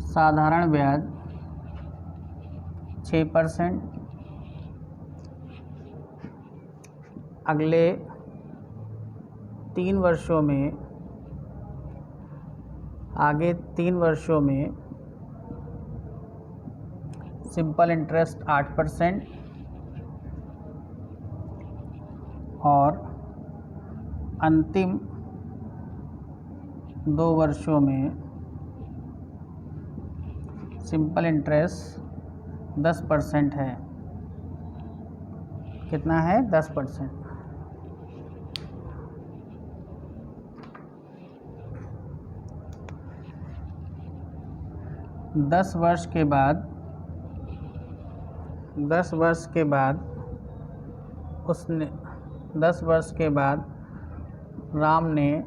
साधारण ब्याज 6%, अगले 3 वर्षों में, आगे 3 वर्षों में सिंपल इंटरेस्ट 8% और अंतिम 2 वर्षों में सिंपल इंटरेस्ट 10% है। कितना है? 10%। दस वर्ष के बाद राम ने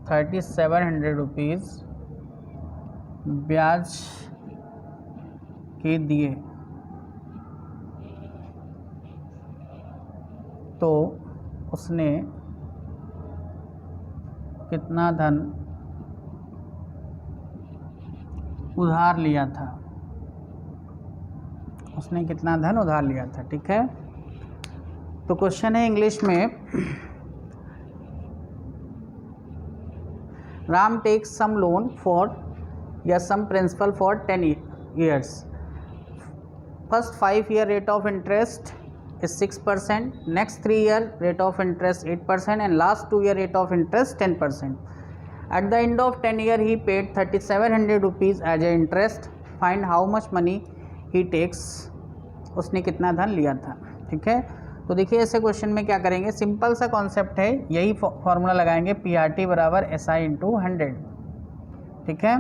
3700 रुपीज़ ब्याज के दिए। तो उसने कितना धन उधार लिया था? ठीक है, तो क्वेश्चन है इंग्लिश में, Ram takes some loan for या some principal for 10 years. First 5 year rate of interest is 6%, next 3 year rate of interest 8%, and last 2 year rate of interest 10%. At the end of 10 year he paid 3700 rupees as a interest. Find how much money he takes. उसने कितना धन लिया था। ठीक है, तो देखिए ऐसे क्वेश्चन में क्या करेंगे, सिंपल सा कॉन्सेप्ट है, यही फॉर्मूला लगाएंगे, PRT बराबर SI इंटू 100। ठीक है,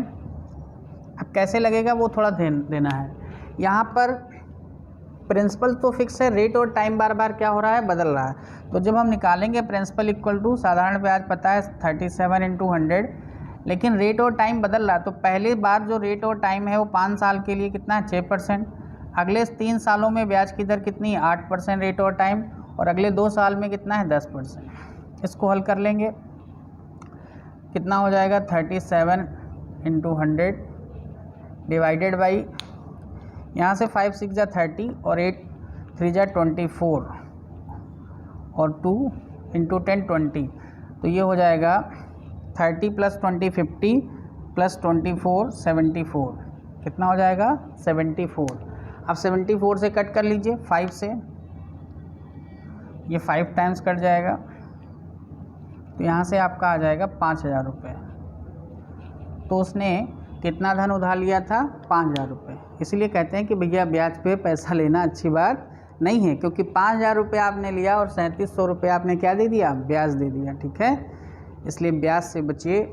अब कैसे लगेगा वो थोड़ा ध्यान देना है। यहाँ पर प्रिंसिपल तो फिक्स है, रेट और टाइम बार बार क्या हो रहा है? बदल रहा है। तो जब हम निकालेंगे प्रिंसिपल इक्वल टू साधारण ब्याज पता है 37 इंटू 100, लेकिन रेट और टाइम बदल रहा है। तो पहली बार जो रेट और टाइम है वो 5 साल के लिए कितना है? 6%। अगले 3 सालों में ब्याज की दर कितनी है? 8% रेट और टाइम, और अगले 2 साल में कितना है? 10%। इसको हल कर लेंगे। कितना हो जाएगा 37 इंटू 100 डिवाइडेड बाई, यहाँ से 5 6 जा 30 और 8 3 जा 24 और 2 इंटू 10 20, तो ये हो जाएगा 30 प्लस 20 50 प्लस 24 74, कितना हो जाएगा 74। अब 74 से कट कर लीजिए 5 से, ये 5 टाइम्स कट जाएगा, तो यहाँ से आपका आ जाएगा 5000 रुपये। तो उसने कितना धन उधार लिया था 5000 रुपये। इसलिए कहते हैं कि भैया ब्याज पे पैसा लेना अच्छी बात नहीं है, क्योंकि 5000 रुपये आपने लिया और 3700 रुपये आपने क्या दे दिया, ब्याज दे दिया। ठीक है, इसलिए ब्याज से बचिए।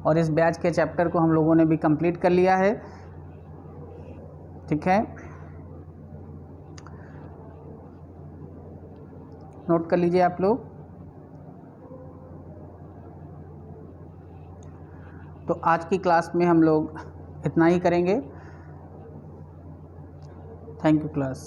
और इस ब्याज के चैप्टर को हम लोगों ने भी कंप्लीट कर लिया है। ठीक है, नोट कर लीजिए आप लोग। तो आज की क्लास में हम लोग इतना ही करेंगे। Thank you class.